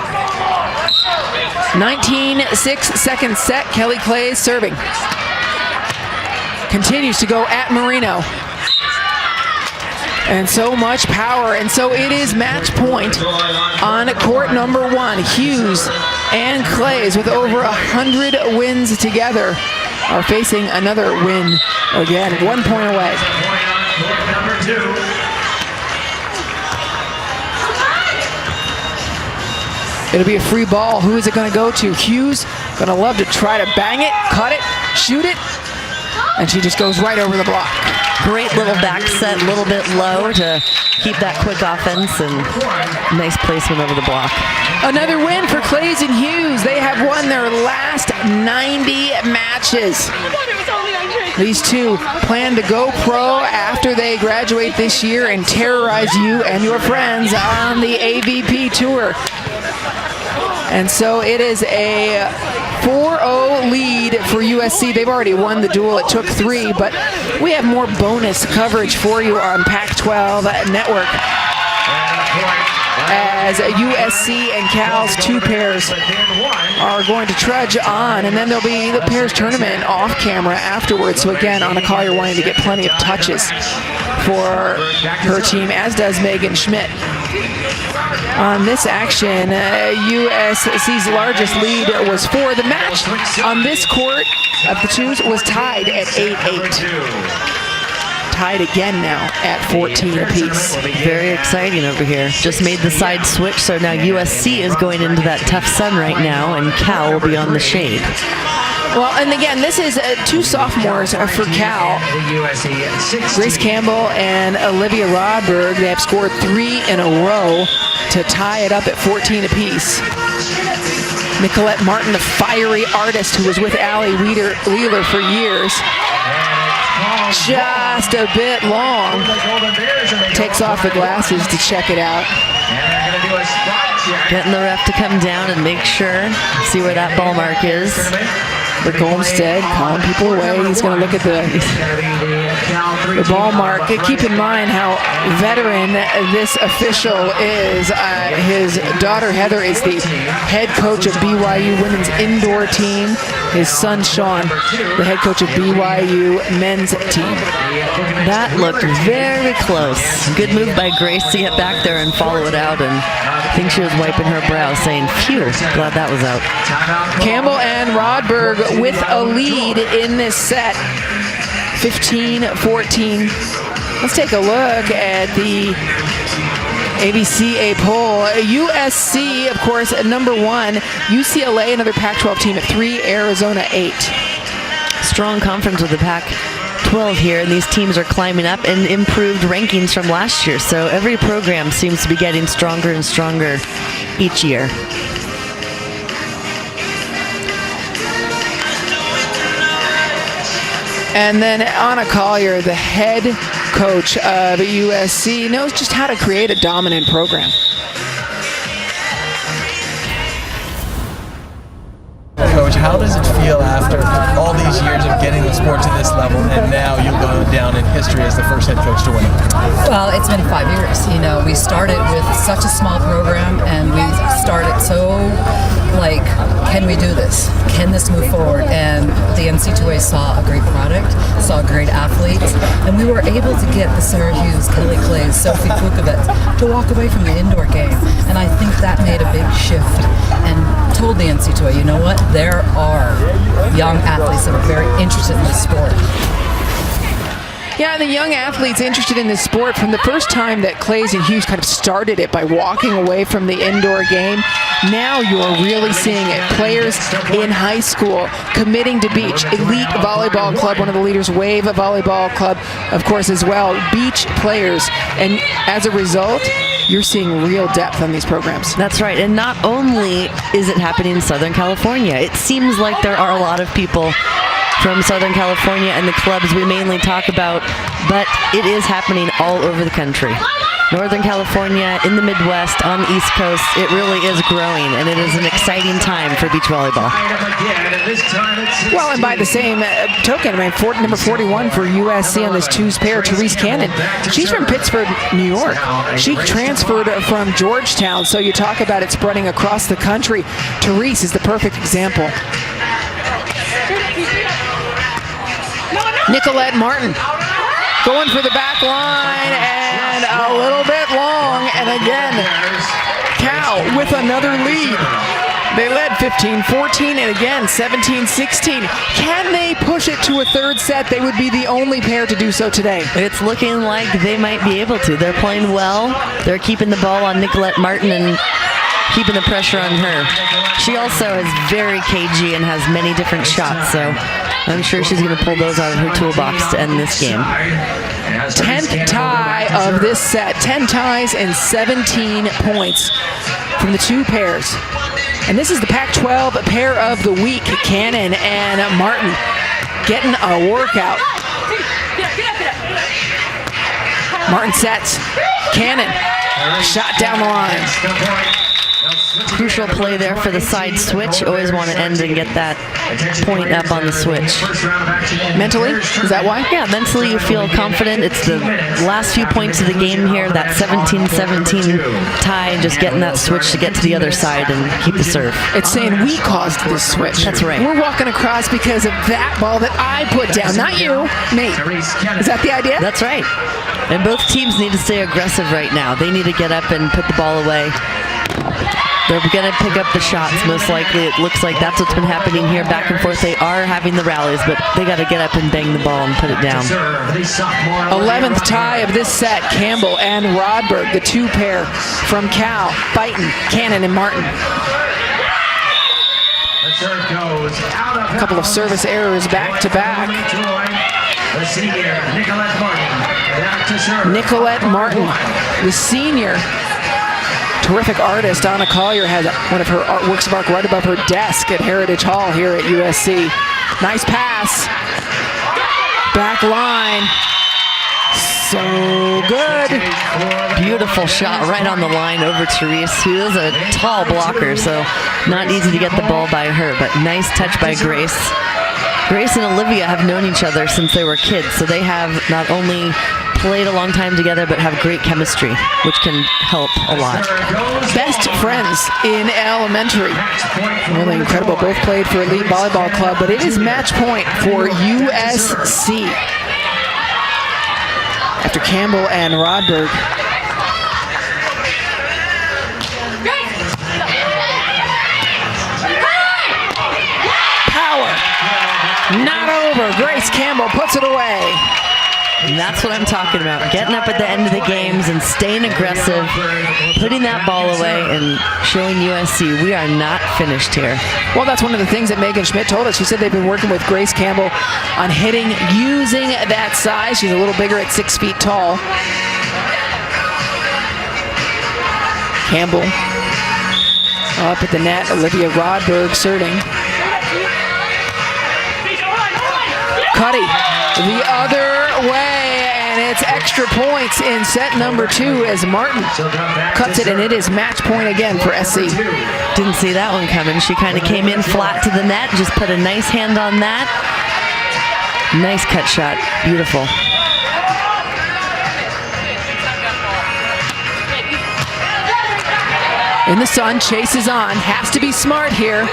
19-6 set. Kelly Clays serving. Continues to go at Marino. And so much power, and so it is match point on court number 1. Hughes and Clays, with over 100 wins together, are facing another win again, 1 point away. It'll be a free ball. Who is it going to go to? Hughes going to love to try to bang it, cut it, shoot it, and she just goes right over the block. Great little back set, a little bit low to keep that quick offense, and nice placement over the block. Another win for Clays and Hughes. They have won their last 90 matches. These two plan to go pro after they graduate this year and terrorize you and your friends on the AVP Tour. And so it is a 4-0 lead for USC. They've already won the duel. It took 3, but we have more bonus coverage for you on Pac-12 Network, as USC and Cal's 2 pairs are going to trudge on, and then there'll be the pairs tournament off camera afterwards. So again, Anna Collier wanting to get plenty of touches for her team, as does Megan Schmidt. On this action, USC's largest lead was 4. The match on this court of the twos was tied at 8-8. Tied again now at 14 apiece. Very exciting over here. Just made the side switch, so now USC is going into that tough sun right now, and Cal will be on the shade. Well, and again, this is 2 sophomores for Cal. Grace Campbell and Olivia Rodberg. They have scored 3 in a row to tie it up at 14 apiece. Nicolette Martin, the fiery artist who was with Allie Wheeler for years. Just a bit long. Takes off her glasses to check it out. Getting the ref to come down and make sure, see where that ball mark is. Rick Olmstead calling people away. He's going to look at the ball mark. Keep in mind how veteran this official is. His daughter Heather is the head coach of BYU women's indoor team. His son Sean, the head coach of BYU men's team. That looked very close. Good move by Grace to get back there and follow it out, and I think she was wiping her brow saying, phew, glad that was out. Campbell and Rodberg with a lead in this set, 15-14. Let's take a look at the ABCA poll. USC, of course, at number 1. UCLA, another Pac-12 team, at 3. Arizona, 8. Strong conference with the Pac-12 Pac-12 here, and these teams are climbing up and improved rankings from last year. So every program seems to be getting stronger and stronger each year. And then Anna Collier, the head coach of USC, knows just how to create a dominant program. Coach, how does it feel after all these years of getting the sport to this level, and now you'll go down in history as the first head coach to win it? Well, it's been 5 years. You know, we started with such a small program, and we started so like, can we do this? Can this move forward? And the NCAA saw a great product, saw great athletes, and we were able to get the Sarah Hughes, Kelly Clays, Sophie Kukovic to walk away from the indoor game. And I think that made a big shift and told the NCAA, you know what? There are young athletes that are very interested in this sport. Yeah, the young athletes interested in this sport from the first time that Clays and Hughes kind of started it by walking away from the indoor game. Now you're really seeing it. Players in high school committing to beach. Elite Volleyball Club, one of the leaders, Wave Volleyball Club, of course, as well. Beach players. And as a result, you're seeing real depth on these programs. That's right. And not only is it happening in Southern California, it seems like there are a lot of people from Southern California and the clubs we mainly talk about, but it is happening all over the country. Northern California, in the Midwest, on the East Coast, it really is growing, and it is an exciting time for beach volleyball. Well, and by the same token, number 41 for USC on this twos pair, Therese Cannon. She's from Pittsburgh, New York. She transferred from Georgetown, so you talk about it spreading across the country. Therese is the perfect example. Nicolette Martin going for the back line and a little bit long, and again Cal with another lead. They led 15-14 and again 17-16. Can they push it to a third set? They would be the only pair to do so today. It's looking like they might be able to. They're playing well. They're keeping the ball on Nicolette Martin and keeping the pressure on her. She also is very cagey and has many different shots, so I'm sure she's going to pull those out of her toolbox to end this game. 10th tie of this set. 10 ties and 17 points from the two pairs. And this is the Pac-12 pair of the week. Cannon and Martin getting a workout. Martin sets. Cannon, shot down the line. Crucial play there for the side switch. Always want to end and get that point up on the switch. Mentally? Is that why? Yeah, mentally you feel confident. It's the last few points of the game here, that 17-17 tie, and just getting that switch to get to the other side and keep the serve. It's saying we caused this switch. That's right. We're walking across because of that ball that I put down, not you, me. Is that the idea? That's right. And both teams need to stay aggressive right now. They need to get up and put the ball away. They're going to pick up the shots, most likely. It looks like that's what's been happening here, back and forth. They are having the rallies, but they got to get up and bang the ball and put it down. 11th tie of this set, Campbell and Rodberg, the two pair from Cal, fighting Cannon and Martin. A couple of service errors back to back. Nicolette Martin, the senior. Terrific artist. Anna Collier has one of her works of art right above her desk at Heritage Hall here at USC. Nice pass. Back line. So good. Beautiful shot right on the line over Therese, who is a tall blocker, so not easy to get the ball by her, but nice touch by Grace. Grace and Olivia have known each other since they were kids, so they have not only played a long time together, but have great chemistry, which can help a lot. Best friends in elementary. Really incredible. Both played for Elite Volleyball Club, but it is match point for USC. After Campbell and Rodberg. Power. Not over. Grace Campbell puts it away. And that's what I'm talking about. Getting up at the end of the games and staying aggressive, putting that ball away and showing USC we are not finished here. Well, that's one of the things that Megan Schmidt told us. She said they've been working with Grace Campbell on hitting using that size. She's a little bigger at 6 feet tall. Campbell up at the net. Olivia Rodberg serving. Cuddy the other way, and it's extra points in set number 2 as Martin cuts it, and it is match point again for SC. Didn't see that one coming. She kind of came in flat to the net, just put a nice hand on that. Nice cut shot. Beautiful. In the sun, chases on, has to be smart here.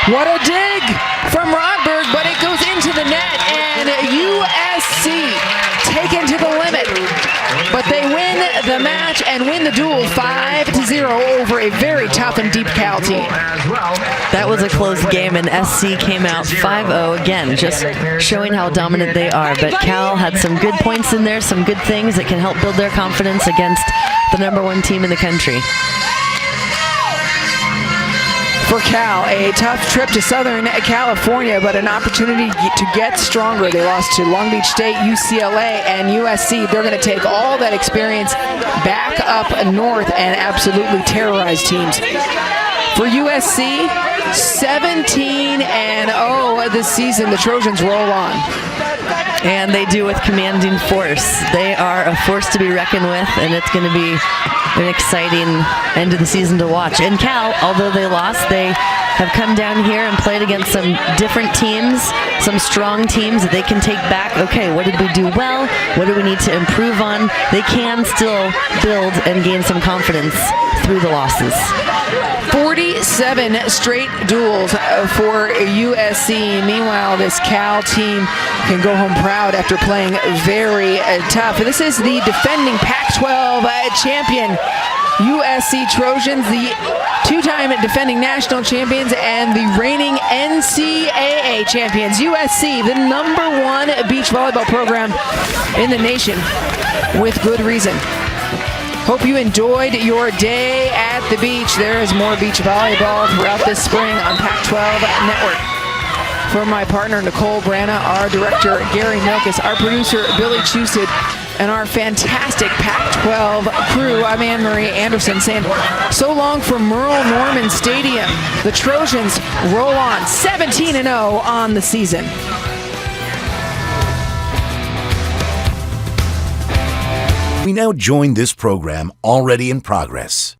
What a dig from Rodberg, but it goes into the net, and USC taken to the limit. But they win the match and win the duel 5-0 over a very tough and deep Cal team. That was a close game, and SC came out 5-0 again, just showing how dominant they are. But Cal had some good points in there, some good things that can help build their confidence against the #1 team in the country. For Cal, a tough trip to Southern California, but an opportunity to get stronger. They lost to Long Beach State, UCLA, and USC. They're going to take all that experience back up north and absolutely terrorize teams. For USC, 17-0 this season. The Trojans roll on. And they do with commanding force. They are a force to be reckoned with, and it's going to be an exciting end of the season to watch. And Cal, although they lost, they have come down here and played against some different teams, some strong teams that they can take back. Okay, what did we do well? What do we need to improve on? They can still build and gain some confidence through the losses. 47 straight duels for USC. Meanwhile, this Cal team can go home proud after playing very tough. This is the defending Pac-12 champion USC Trojans, the two-time defending national champions and the reigning NCAA champions. USC, the #1 beach volleyball program in the nation, with good reason. Hope you enjoyed your day at the beach. There is more beach volleyball throughout this spring on Pac-12 Network. For my partner, Nicole Branna, our director, Gary Milkus, our producer, Billy Chusid, and our fantastic Pac-12 crew, I'm Anne-Marie Anderson saying so long from Merle Norman Stadium. The Trojans roll on 17-0 on the season. We now join this program already in progress.